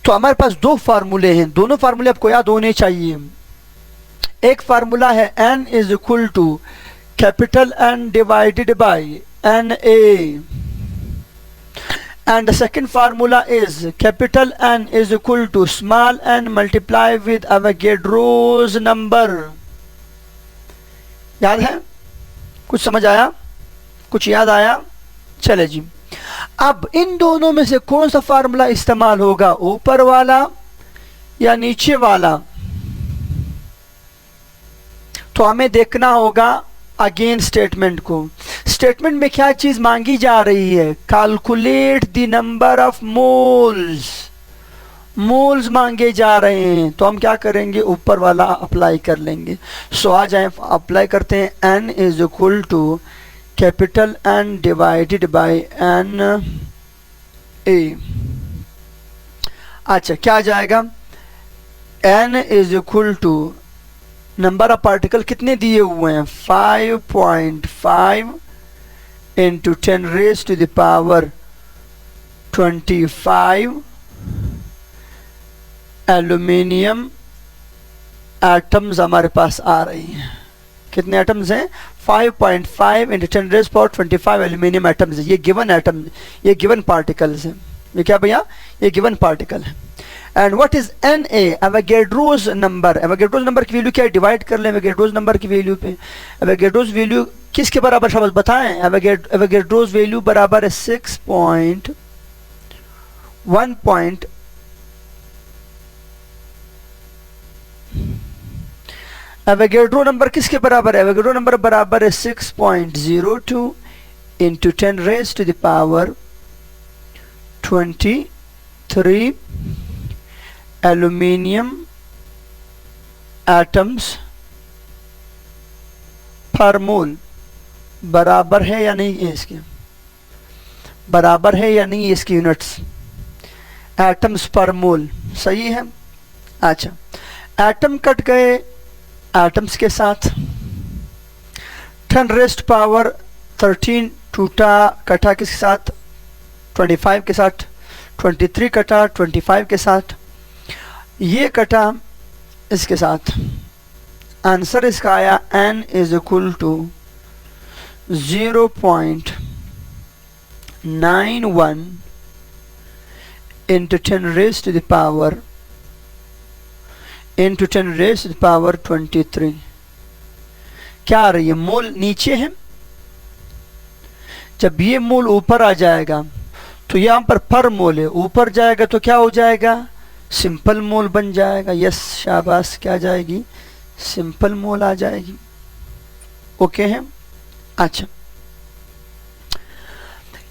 तो हमारे पास दो फार्मूले हैं, दोनों फार्मूले आपको याद होने चाहिए। एक फार्मूला है n is equal to capital N divided by NA, and the second formula is capital N is equal to small n multiply with Avogadro's number। याद है? कुछ समझ आया? कुछ याद आया? चले जी, अब इन दोनों में से कौन सा फार्मूला इस्तेमाल होगा, ऊपर वाला या नीचे वाला? तो हमें देखना होगा अगेन स्टेटमेंट को। स्टेटमेंट में क्या चीज मांगी जा रही है? Calculate the number of moles, moles मांगे जा रहे हैं। तो हम क्या करेंगे? ऊपर वाला अप्लाई कर लेंगे। सो आ जाए, अप्लाई करते हैं। n is equal to capital N divided by NA। अच्छा, क्या आ जाएगा? n is equal to number of particle कितने दिए हुए हैं? 5.5 into 10 raised to the power 25 aluminium atoms हमारे पास आ रही हैं। कितने एटम्स हैं? 5.5 into 10 raised power 25 aluminium atoms है। ये गिवन एटम, ये गिवन पार्टिकल्स हैं। ये क्या भैया? ये गिवन पार्टिकल है। And what is N A? Avogadro's number. Avogadro's number की वैल्यू क्या है? डिवाइड कर लें एवोगैड्रोस नंबर की वैल्यू पे। एवोगैड्रोस वैल्यू किसके बराबर शब्द बताएं? एवोगैड्रोस वैल्यू बराबर है 6.1 एवोगैड्रो नंबर किसके बराबर है? एवोगैड्रो नंबर बराबर है 6.02 into 10 raise to the power 23 aluminium atoms per mole. बराबर है या नहीं है इसके? बराबर है या नहीं इसकी यूनिट्स? एटम्स पर मोल, सही है। अच्छा, एटम कट गए एटम्स के साथ, 10 रेस्ट पावर 13 टूटा, कटा किसके साथ? 25 के साथ। 23 कटा 25 के साथ, ये कटा इसके साथ। आंसर इसका आया n is equal to 0.91 into 10 raise to the power 23। क्या आ रही है? मोल नीचे है। जब ये मोल ऊपर आ जाएगा तो यहां पर मोल है, ऊपर जाएगा तो क्या हो जाएगा? सिंपल मोल बन जाएगा। यस, शाबाश, क्या आ जाएगी? सिंपल मोल आ जाएगी। ओके है। अच्छा,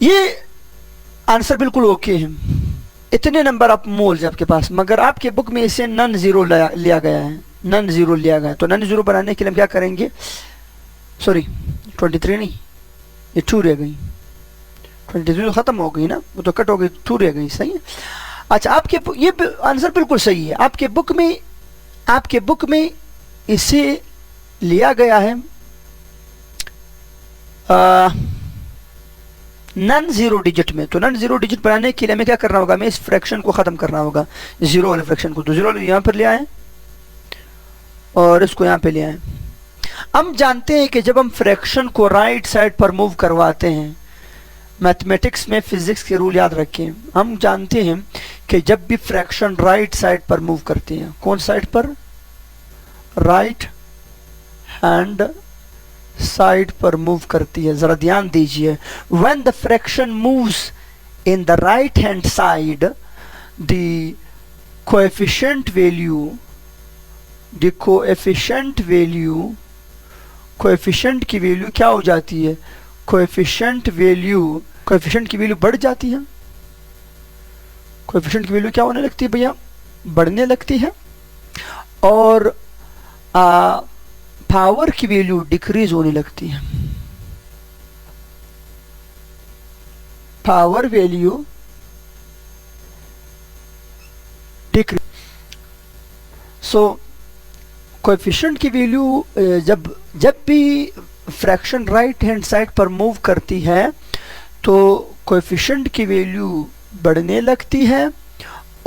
ये आंसर बिल्कुल ओके है। इतने नंबर आप मोल्स आपके पास, मगर आपके बुक में इसे नन जीरो लिया गया है, नन जीरो लिया गया है। तो नन जीरो बनाने के लिए हम क्या करेंगे? सॉरी 23 नहीं, ये 2 रह गई। 23 तो खत्म हो गई ना, वो तो कट हो गई, 2 रह गई, सही है। अच्छा, आपके ये आंसर बिल्कुल सही है। आपके बुक में इसे लिया गया है नन जीरो डिजिट में। तो नन जीरो डिजिट बनाने के लिए हमें क्या करना होगा? हमें इस फ्रैक्शन को खत्म करना होगा, जीरो वाले फ्रैक्शन को। तो जीरो यहां पर ले आए और इसको यहां पे ले आए। हम जानते हैं कि जब हम फ्रैक्शन को राइट साइड पर मूव करवाते हैं, मैथमेटिक्स में फिजिक्स के रूल याद रखें, हम जानते हैं कि जब भी फ्रैक्शन राइट साइड पर मूव करती है, कौन साइड पर? राइट हैंड साइड पर मूव करती है। जरा ध्यान दीजिए, when the fraction moves in the right hand side, the coefficient की वैल्यू क्या हो जाती है? कोएफिशिएंट की वैल्यू बढ़ जाती है। कोएफिशिएंट की वैल्यू क्या होने लगती है भैया? बढ़ने लगती है। और पावर की वैल्यू डिक्रीज होने लगती है। Power value decrease. So coefficient की वैल्यू जब भी फ्रैक्शन राइट हैंड साइड पर मूव करती है तो कोएफिशिएंट की वैल्यू बढ़ने लगती है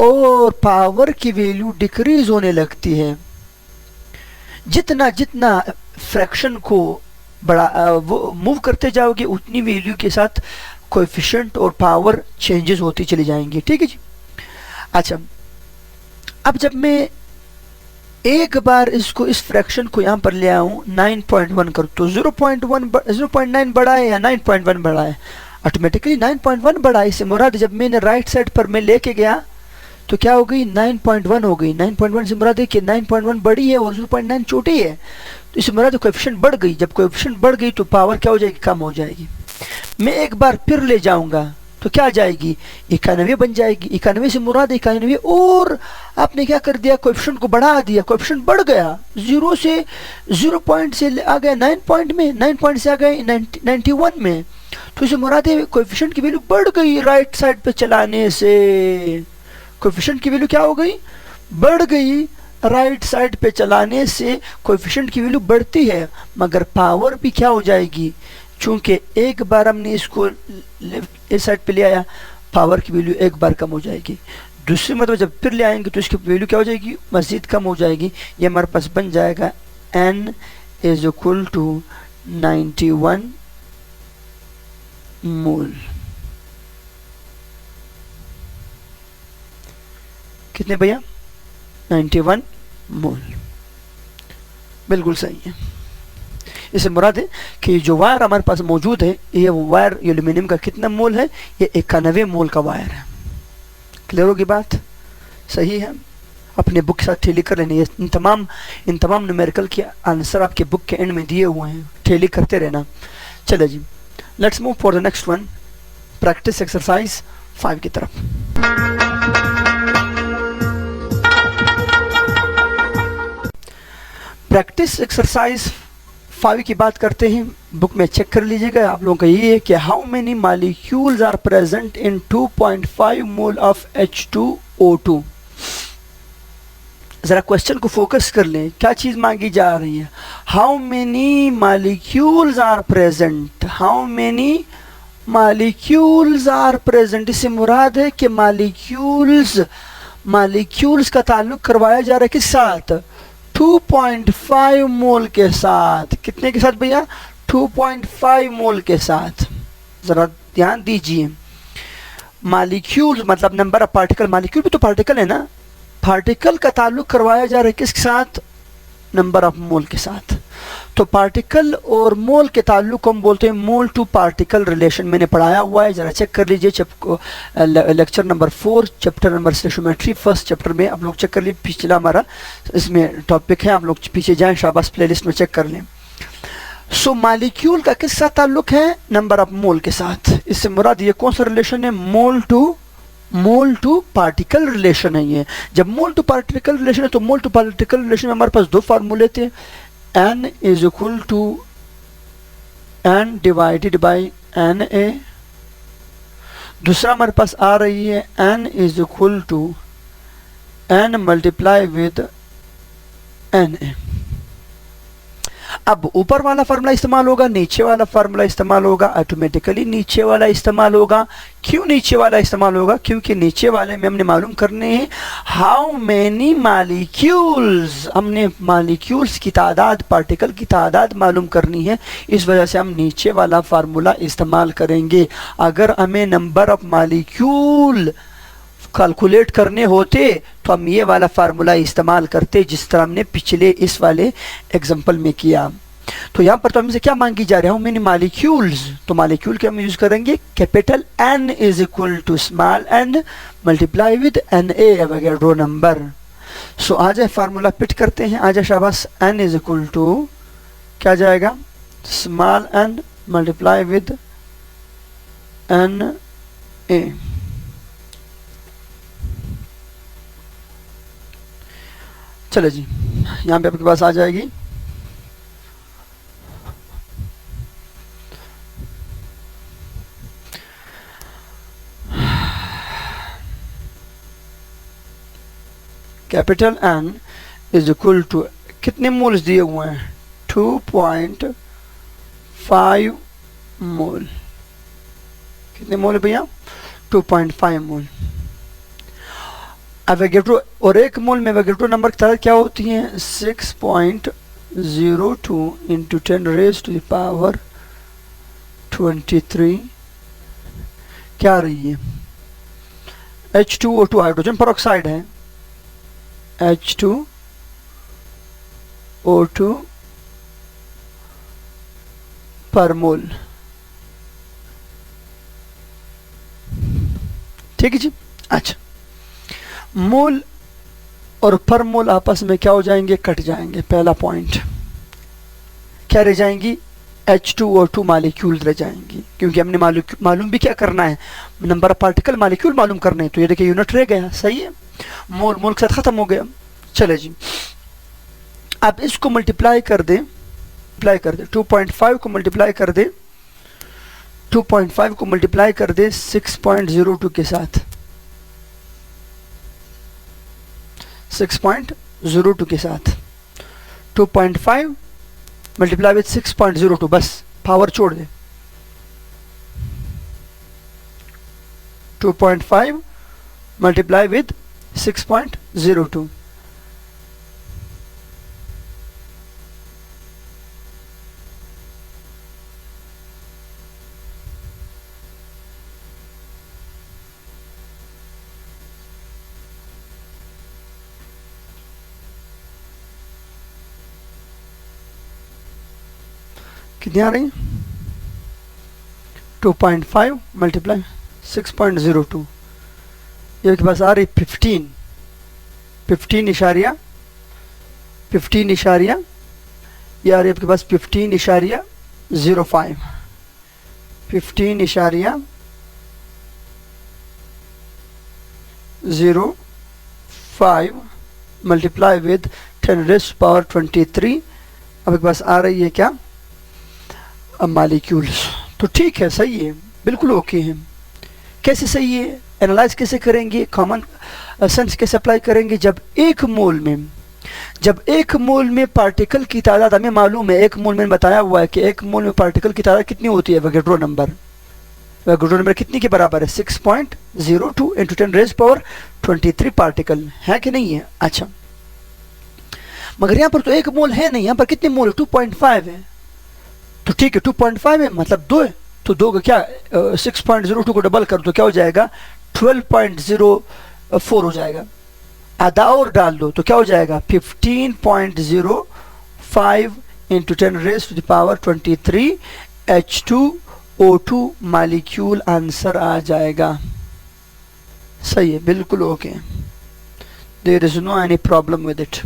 और पावर की वैल्यू डिक्रीज होने लगती है। जितना फ्रैक्शन को वो मूव करते जाओगे, उतनी वैल्यू के साथ कोएफिशिएंट और पावर चेंजेस होती चली जाएंगी। ठीक है जी। अच्छा, अब जब मैं एक बार इस फ्रैक्शन को यहां पर ले आऊं, 9.1 कर, तो 0.9 बड़ा है या 9.1 बड़ा है? ऑटोमेटिकली 9.1 बड़ा है। इससे मुराद जब मैंने राइट साइड पर मैं लेके गया तो क्या हो गई? 9.1 हो गई। 9.1 से मुराद है कि 9.1 बड़ी है और 0.9 छोटी है, तो इससे मुराद कोएफिशिएंट बढ़ गई। जब कोएफिशिएंट बढ़ गई तो पावर क्या हो जाएगी? कम हो जाएगी। मैं एक बार फिर ले जाऊंगा तो क्या आ जाएगी? 91 बन जाएगी। 91 से मुराद 91, और आपने क्या कर दिया? कोएफिशिएंट को बढ़ा दिया, कोएफिशिएंट बढ़ गया। 0 से 0 पॉइंट से आ गया 9 पॉइंट में, 9 पॉइंट से आ गए 91 में, तो इसे मुराद है कोएफिशिएंट की वैल्यू बढ़ गई। राइट साइड पे चलाने से कोएफिशिएंट की वैल्यू क्या हो गई? बढ़ गई। राइट साइड पे चलाने से कोएफिशिएंट की वैल्यू बढ़ती है, मगर पावर भी क्या हो जाएगी? चूंकि एक बार हमने इसको इस साइड पे ले आया, पावर की वैल्यू एक बार कम हो जाएगी। दूसरी मतलब जब फिर ले आएंगे तो इसकी वैल्यू क्या हो जाएगी? मजीद कम हो जाएगी। ये हमारे पास बन जाएगा n इज इक्वल टू 91 मोल। कितने भैया? 91 मोल। बिल्कुल सही है। इससे मुराद है कि जो वायर हमारे पास मौजूद है, ये वायर एल्यूमिनियम का कितना मोल है? ये 91 मोल का वायर है। क्लियर होगी बात? सही है। अपने बुक के साथ ठेली कर लेनी है। इन तमाम न्यूमेरिकल के आंसर आपके बुक के एंड में दिए हुए हैं, ठेली करते रहना। चलो जी, let's move for the next one, practice exercise 5 की तरफ। प्रैक्टिस एक्सरसाइज 5 की बात करते हैं। बुक में चेक कर लीजिएगा। आप लोगों का ये है कि how many molecules are present in 2.5 mole of H2O2। जरा क्वेश्चन को फोकस कर लें, क्या चीज मांगी जा रही है? How many molecules are present, how many molecules are present. इससे मुराद है कि मॉलिक्यूल्स का ताल्लुक करवाया जा रहा है किस साथ? 2.5 मोल के साथ। कितने के साथ भैया? 2.5 मोल के साथ। जरा ध्यान दीजिए, मॉलिक्यूल मतलब नंबर ऑफ पार्टिकल। मॉलिक्यूल भी तो पार्टिकल है ना। पार्टिकल का ताल्लुक करवाया जा रहा है किसके साथ? नंबर ऑफ मोल के साथ। तो पार्टिकल और मोल के ताल्लुक को हम बोलते हैं मोल टू पार्टिकल रिलेशन। मैंने पढ़ाया हुआ है, जरा चेक कर लीजिए। Lecture number 4 chapter number stoichiometry first chapter में आप लोग चेक कर लीजिए। पिछला हमारा इसमें टॉपिक है, आप लोग पीछे जाएं, शाबाश प्लेलिस्ट में चेक कर लें। सो मॉलिक्यूल का किस साथ ताल्लुक है? नंबर ऑफ मोल के साथ। इससे मुराद ये कौन सा रिलेशन है? मोल टू पार्टिकल रिलेशन है ये। जब मोल टू पार्टिकल रिलेशन है तो मोल टू पार्टिकल रिलेशन में हमारे पास दो फार्मूले थे, n is equal to n divided by Na। दूसरा हमारे पास आ रही है n is equal to n multiply with Na। अब ऊपर वाला फार्मूला इस्तेमाल होगा, नीचे वाला फार्मूला इस्तेमाल होगा। ऑटोमेटिकली नीचे वाला इस्तेमाल होगा। क्यों नीचे वाला इस्तेमाल होगा? क्योंकि नीचे वाले में हमने मालूम करने हैं हाउ मेनी मॉलिक्यूल्स। हमने मॉलिक्यूल्स की तादाद, पार्टिकल की तादाद मालूम करनी है। इस वजह से हम नीचे वाला फार्मूला इस्तेमाल करेंगे। अगर हमें नंबर ऑफ मॉलिक्यूल कैलकुलेट करने होते तो हम ये वाला फार्मूला इस्तेमाल करते, जिस तरह हमने पिछले इस वाले एग्जांपल में किया। तो यहाँ पर तो हमसे क्या मांगी जा रहा है? मैंने मॉलिक्यूल्स, तो मॉलिक्यूल के हम यूज करेंगे capital N is equal to small n multiply with Na वगैरह नंबर। सो आ जाए फार्मूला पिट करते हैं। आ जाए शाबाश। n इज इक्वल टू क्या जाएगा? Small n multiply with Na। चलो जी, यहाँ पे आपके पास आ जाएगी capital N is equal to कितने मोल्स दिए हुए हैं? 2.5 मोल। कितने मोल है भैया? 2.5 मोल। एवोगैड्रो, और एक मोल में एवोगैड्रो नंबर की तादाद क्या होती है? 6.02 into 10 raise to the power 23 क्या आ रही है? H2O2 हाइड्रोजन पेरोक्साइड है। H2O2 पर मोल। ठीक है जी। अच्छा, मोल और पर मोल आपस में क्या हो जाएंगे? कट जाएंगे। पहला पॉइंट क्या रह जाएंगी? H2O2 मॉलिक्यूल रह जाएंगी, क्योंकि हमने मालूम भी क्या करना है? नंबर ऑफ पार्टिकल मॉलिक्यूल मालूम करने हैं। तो ये देखिए यूनिट रह गया। सही है, मोल मोल के साथ खत्म हो गया। चले जी, अब इसको मल्टीप्लाई कर दे 2.5 को मल्टीप्लाई कर दे 2.5 को मल्टीप्लाई कर दे 6.02 के साथ। 6.02 के साथ 2.5 मल्टीप्लाई विथ 6.02, बस पावर छोड़ दे। 2.5 मल्टीप्लाई विथ 6.02। कितनी आ रही है? 2.5 मल्टीप्लाई 6.02, ये के पास आ रही 15 इशारिया ये आ रही है आपके पास 15.05 15.05 मल्टीप्लाई विद 10⁻23। अब के पास आ रही है क्या? मालिक्यूल्स। तो ठीक है, सही है, बिल्कुल ओके है। कैसे सही है? एनालाइज कैसे करेंगे? कॉमन सेंस कैसे अप्लाई करेंगे? जब एक मोल में पार्टिकल की तादाद हमें मालूम है, एक मोल में बताया हुआ है कि एक मोल में पार्टिकल की तादाद कितनी होती है? वोगाड्रो नंबर कितनी के बराबर है? 6.02 × 10⁻23 पार्टिकल है कि नहीं है? अच्छा, मगर यहाँ पर तो एक मोल है नहीं, यहाँ पर कितने मोल? 2.5 है। तो ठीक है, 2.5 है मतलब 2 है, तो 2 का क्या 6.02 को डबल कर दो, क्या हो जाएगा? 12.04 हो जाएगा। आधा और डाल दो तो क्या हो जाएगा? 15.05 × 10⁻23 H2O2 मालिक्यूल आंसर आ जाएगा। सही है, बिल्कुल okay, there is no any problem with it.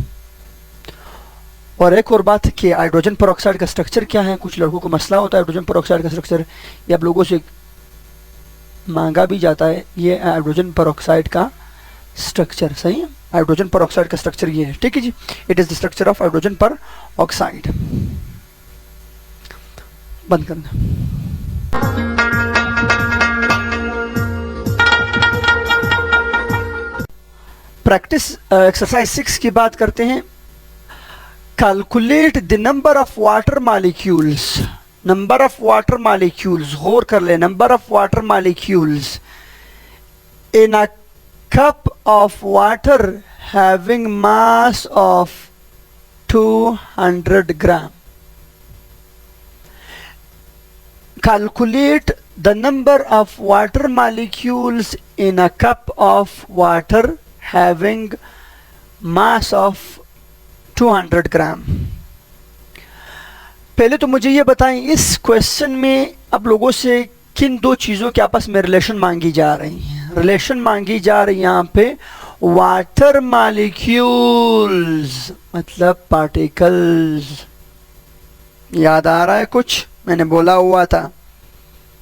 और एक और बात कि हाइड्रोजन पेरोक्साइड का स्ट्रक्चर क्या है, कुछ लड़कों को मसला होता है हाइड्रोजन पेरोक्साइड का स्ट्रक्चर, ये आप लोगों से मांगा भी जाता है। ये हाइड्रोजन पेरोक्साइड का स्ट्रक्चर, सही है, हाइड्रोजन पेरोक्साइड का स्ट्रक्चर ये है, ठीक है जी। It is the structure of hydrogen peroxide. बंद करना। प्रैक्टिस एक्सरसाइज 6 की बात करते हैं। Calculate the number of water molecules. गौर कर ले, number of water molecules in a cup of water having mass of 200 gram. Calculate the number of water molecules in a cup of water having mass of 200 gram. पहले तो मुझे ये बताएं, इस question में आप लोगों से किन दो चीज़ों के आपस में रिलेशन मांगी जा रही है? रिलेशन मांगी जा रही है यहाँ पे वाटर मॉलिक्यूल्स मतलब पार्टिकल्स। याद आ रहा है कुछ? मैंने बोला हुआ था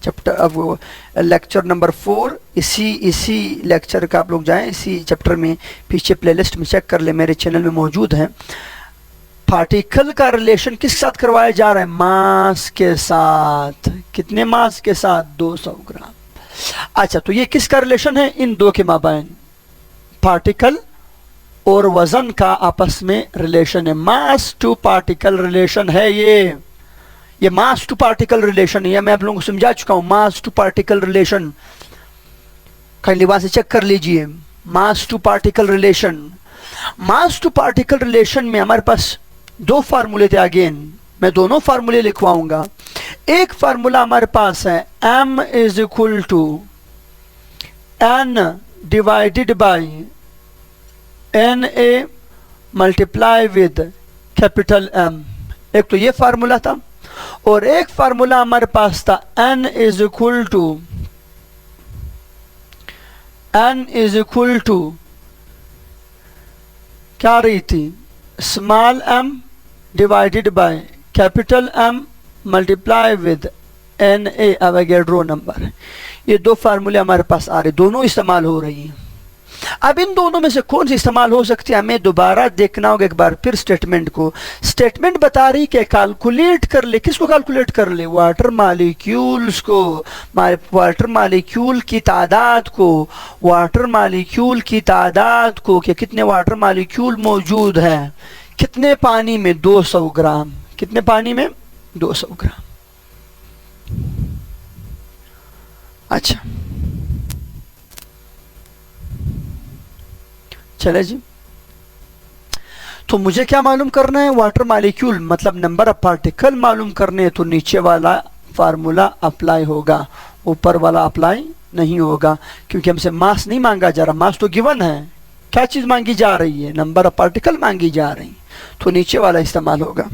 चैप्टर, अब लेक्चर नंबर 4, इसी लेक्चर का आप लोग जाएं, इसी चैप्टर में पीछे प्लेलिस्ट में चेक कर ले, मेरे चैनल में मौजूद है। पार्टिकल का रिलेशन किस साथ करवाया जा रहा है? मास के साथ। कितने मास के साथ? 200 ग्राम। अच्छा, तो ये किसका रिलेशन है? इन दो के माबैन पार्टिकल और वजन का आपस में रिलेशन है, मास टू पार्टिकल रिलेशन है। ये मास टू पार्टिकल रिलेशन है, मैं आप लोगों को समझा चुका हूं। मास टू पार्टिकल रिलेशन कहीं वहां से चेक कर लीजिए। मास टू पार्टिकल रिलेशन में हमारे पास दो फार्मूले थे। अगेन मैं दोनों फार्मूले लिखवाऊंगा। एक फार्मूला हमारे पास है m is equal to n divided by Na multiply with capital M। एक तो ये फार्मूला था, और एक फार्मूला हमारे पास था n इज इक्वल टू क्या रही थी? Small m divided by capital M multiply with Na Avogadro number. ये दो फार्मूले हमारे पास आ रहे, दोनों इस्तेमाल हो रही हैं। अब इन दोनों में से कौन सी इस्तेमाल हो सकती है हमें दोबारा देखना होगा एक बार फिर स्टेटमेंट को। स्टेटमेंट बता रही कि कैलकुलेट कर ले। किसको कैलकुलेट कर ले? वाटर मॉलिक्यूल्स को, वाटर मॉलिक्यूल की तादाद को, वाटर मॉलिक्यूल की तादाद को कि कितने वाटर मॉलिक्यूल मौजूद हैं कितने पानी में? 200 ग्राम। कितने पानी में? 200 ग्राम। अच्छा चले जी, तो मुझे क्या मालूम करना है? वाटर मॉलिक्यूल मतलब नंबर ऑफ पार्टिकल मालूम करने हैं, तो नीचे वाला फार्मूला अप्लाई होगा, ऊपर वाला अप्लाई नहीं होगा, क्योंकि हमसे मास नहीं मांगा जा रहा। मास तो गिवन है, क्या चीज मांगी जा रही है? नंबर ऑफ पार्टिकल मांगी जा रही, तो नीचे वाला इस्तेमाल होगा।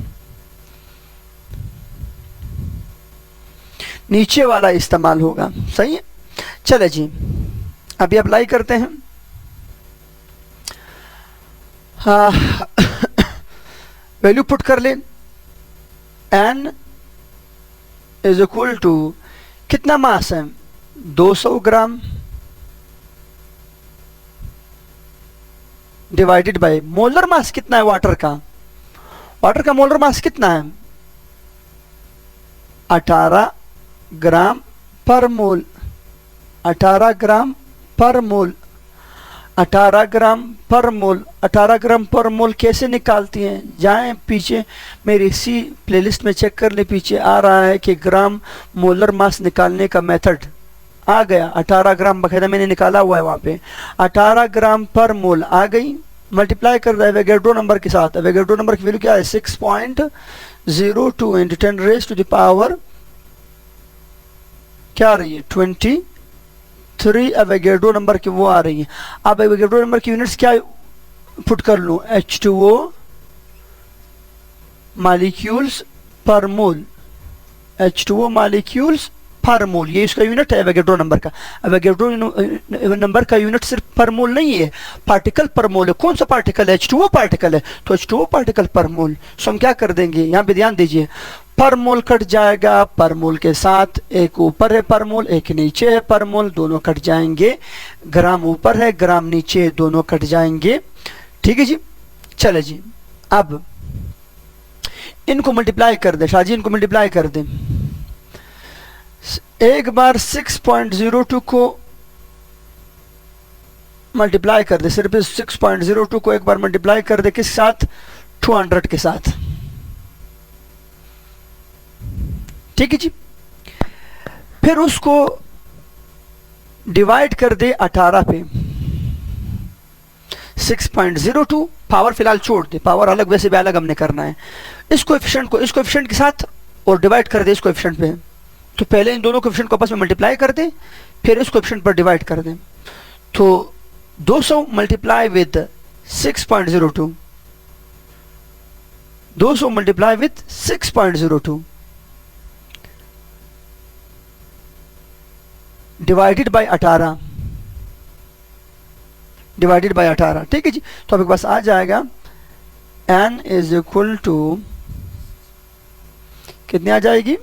नीचे वाला इस्तेमाल होगा। सही है, चले जी अभी अप्लाई करते हैं। हाँ वैल्यू पुट कर लें, n इज इक्वल टू कितना मास है 200 ग्राम डिवाइडेड बाय मोलर मास कितना है वाटर का मोलर मास कितना है 18 ग्राम पर मोल। 18 ग्राम पर मोल 18 ग्राम पर मोल 18 ग्राम पर मोल कैसे निकालती हैं? जाएं पीछे मेरी इसी प्लेलिस्ट में चेक कर ले, पीछे आ रहा है कि ग्राम मोलर मास निकालने का मेथड आ गया। 18 ग्राम बकायदा मैंने निकाला हुआ है वहाँ पे। 18 ग्राम पर मोल आ गई, मल्टीप्लाई कर रहा है एवोगाड्रो नंबर के साथ। एवोगाड्रो नंबर की वैल्यू क्या है 6.02 into 10 raise to the power क्या आ रही है 23 एवोगाड्रो नंबर की वो आ रही है। अब एवोगाड्रो नंबर की यूनिट्स क्या पुट कर लूँ H2O मॉलिक्यूल्स पर मोल। H2O मॉलिक्यूल्स पर मोल ये इसका यूनिट है एवोगाड्रो नंबर का। एवोगाड्रो नंबर का यूनिट सिर्फ पर मोल नहीं है, पार्टिकल पर मोल है। कौन सा पार्टिकल है? H2O पार्टिकल है, तो H2O पार्टिकल पर मोल। सो हम क्या कर देंगे, यहाँ पे ध्यान दीजिए, पर मोल कट जाएगा पर मोल के साथ, एक ऊपर है पर मोल एक नीचे है पर मोल, दोनों कट जाएंगे। ग्राम ऊपर है ग्राम नीचे, दोनों कट जाएंगे। ठीक है जी, चले जी अब इनको मल्टीप्लाई कर दे शाहजी, इनको मल्टीप्लाई कर दे। एक बार 6.02 को मल्टीप्लाई कर दे, सिर्फ 6.02 को एक बार मल्टीप्लाई कर दे किस साथ 200 के साथ। ठीक है जी, फिर उसको डिवाइड कर दे 18 पे। 6.02 पावर फिलहाल छोड़ दे, पावर अलग वैसे भी अलग हमने करना है। इस कोएफिशिएंट को इस कोएफिशिएंट के साथ और डिवाइड कर दे इस कोएफिशिएंट पे। तो पहले इन दोनों कोएफिशिएंट को आपस में मल्टीप्लाई कर दे, फिर इस कोएफिशिएंट पर डिवाइड कर दे। तो 200 multiply with 6.02, 200 multiply with 6.02 divided by 18, divided by 18। ठीक है जी, तो आपके पास आ जाएगा n इज इक्वल टू कितनी आ जाएगी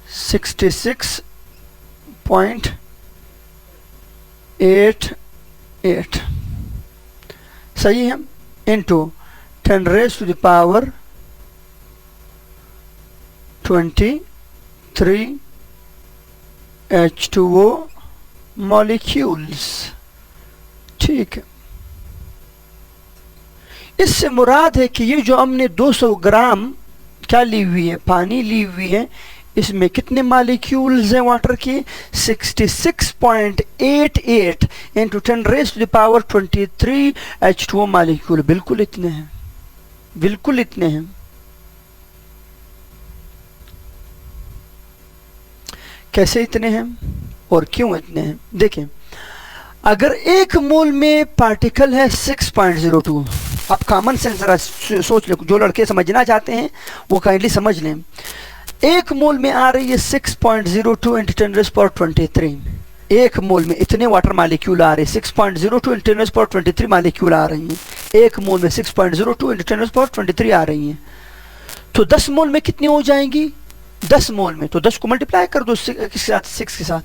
66.88 सही है, into 10 raise to the power 23 H2O molecules. ठीक है, इससे मुराद है कि ये जो हमने 200 ग्राम क्या ली हुई है पानी ली हुई है, इसमें कितने मॉलिक्यूल्स हैं वाटर के 66.88 into 10 raise to the power 23 H2O molecule. बिल्कुल इतने हैं, बिल्कुल इतने हैं। कैसे इतने हैं और क्यों इतने हैं देखें। अगर एक मोल में पार्टिकल है 6.02, आप कॉमन सेंस जरा सोच ले, जो लड़के समझना चाहते हैं वो काइंडली समझ लें। एक मोल में आ रही है 6.02 इंटू 10 रेज़ पावर 23। एक मोल में इतने वाटर मॉलिक्यूल आ रहे हैं, 6.02 इंटू 10 रेज़ पावर 23 मॉलिक्यूल आ रही हैं। एक मोल में 6.02 इंटू 10 रेज़ पावर 23 आ रही हैं। तो 10 मोल में कितनी हो जाएंगी 10 मोल में, तो 10 को मल्टीप्लाई कर दो किसके साथ 6 के साथ,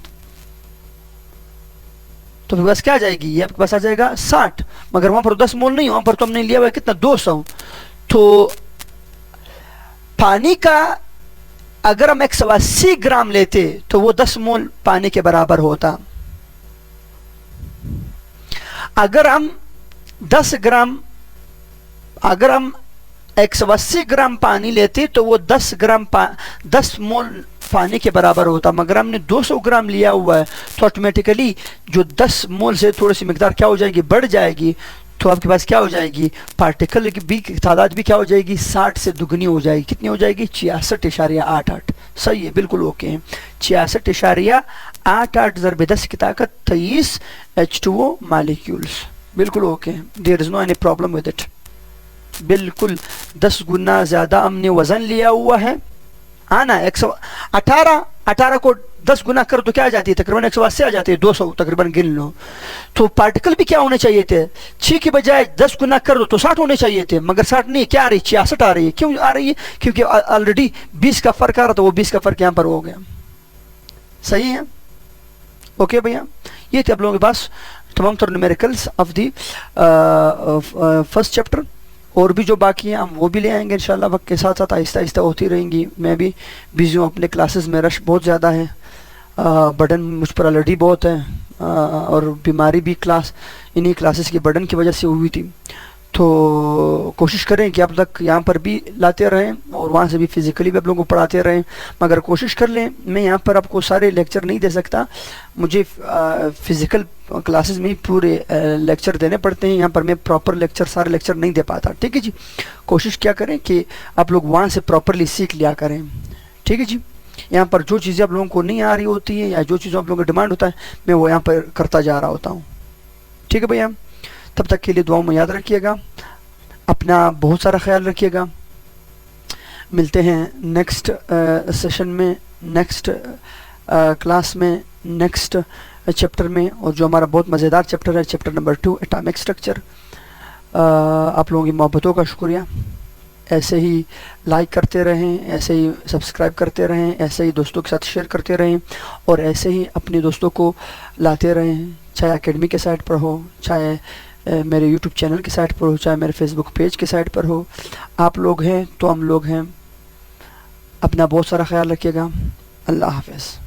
तो आपके पास क्या आ जाएगी, ये आपके पास आ जाएगा 60। मगर वहां पर 10 मोल नहीं, वहां पर तो हमने लिया हुआ कितना 200। तो पानी का अगर हम 180 ग्राम लेते तो वो 10 मोल पानी के बराबर होता। अगर हम 10 ग्राम अगर हम 180 ग्राम पानी लेते तो वो 10 मोल पानी के बराबर होता। मगर हमने 200 ग्राम लिया हुआ है तो ऑटोमेटिकली जो 10 मोल से थोड़ी सी मिकदार क्या हो जाएगी, बढ़ जाएगी। तो आपके पास क्या हो जाएगी, पार्टिकल की तादाद भी क्या हो जाएगी 60 से दुगनी हो जाएगी। कितनी हो जाएगी 66.88। सही है, बिल्कुल ओके है। 66.88 ज़रब 10 की ताकत 23 H2O मॉलिक्यूल्स। बिल्कुल ओके है, there is no any problem with it. बिल्कुल 10 गुना ज़्यादा हमने वज़न लिया हुआ है। आना 118 18 को 10 गुना कर तो क्या आ जाती है, तकरीबन 180 आ जाती है, 200 तकरीबन गिन लो। तो पार्टिकल भी क्या होने चाहिए थे, 6 की बजाय 10 गुना कर दो तो 60 होने चाहिए थे, मगर 60 नहीं, क्या आ रही है, 66 आ रही है। क्यों आ रही है, क्योंकि ऑलरेडी 20 का फर्क आ रहा था, वो 20 का फर्क यहाँ पर हो गया। सही है, ओके भैया। ये थे आप लोगों के पास तमाम तर numericals of the first chapter. और भी जो बाकी हैं हम वो भी ले आएंगे इंशाल्लाह, वक्त के साथ साथ आहिस्ता आहिस्ता होती रहेंगी। मैं भी बिजी हूँ अपने क्लासेस में, रश बहुत ज़्यादा है, बर्डन मुझ पर ऑलरेडी बहुत है, और बीमारी भी इन्हीं क्लासेस की बर्डन की वजह से हुई थी। तो कोशिश करें कि आप तक यहाँ पर भी लाते रहें और वहाँ से भी फिज़िकली भी आप लोगों को पढ़ाते रहें, मगर कोशिश कर लें। मैं यहाँ पर आपको सारे लेक्चर नहीं दे सकता, मुझे फ़िज़िकल क्लासेस में ही पूरे लेक्चर देने पड़ते हैं, यहाँ पर मैं प्रॉपर लेक्चर सारे लेक्चर नहीं दे पाता। ठीक है जी, कोशिश क्या करें कि आप लोग वहाँ से प्रॉपरली सीख लिया करें। ठीक है जी, यहाँ पर जो चीज़ें आप लोगों को नहीं आ रही होती है या जो चीज़ों आप लोगों का डिमांड होता है, मैं वो यहाँ पर करता जा रहा होता हूँ। ठीक है भैया, तब तक के लिए दुआओं में याद रखिएगा, अपना बहुत सारा ख्याल रखिएगा। मिलते हैं नेक्स्ट सेशन में, नेक्स्ट क्लास में, नेक्स्ट चैप्टर में, और जो हमारा बहुत मज़ेदार चैप्टर है, चैप्टर नंबर 2 एटॉमिक स्ट्रक्चर। आप लोगों की मोहब्बतों का शुक्रिया। ऐसे ही लाइक करते रहें, ऐसे ही सब्सक्राइब करते रहें, ऐसे ही दोस्तों के साथ शेयर करते रहें, और ऐसे ही अपने दोस्तों को लाते रहें, चाहे एकेडमी के साइट पर हो, चाहे मेरे यूट्यूब चैनल की साइट पर हो, चाहे मेरे फेसबुक पेज की साइट पर हो। आप लोग हैं तो हम लोग हैं। अपना बहुत सारा ख्याल रखिएगा। अल्लाह हाफ़िज़।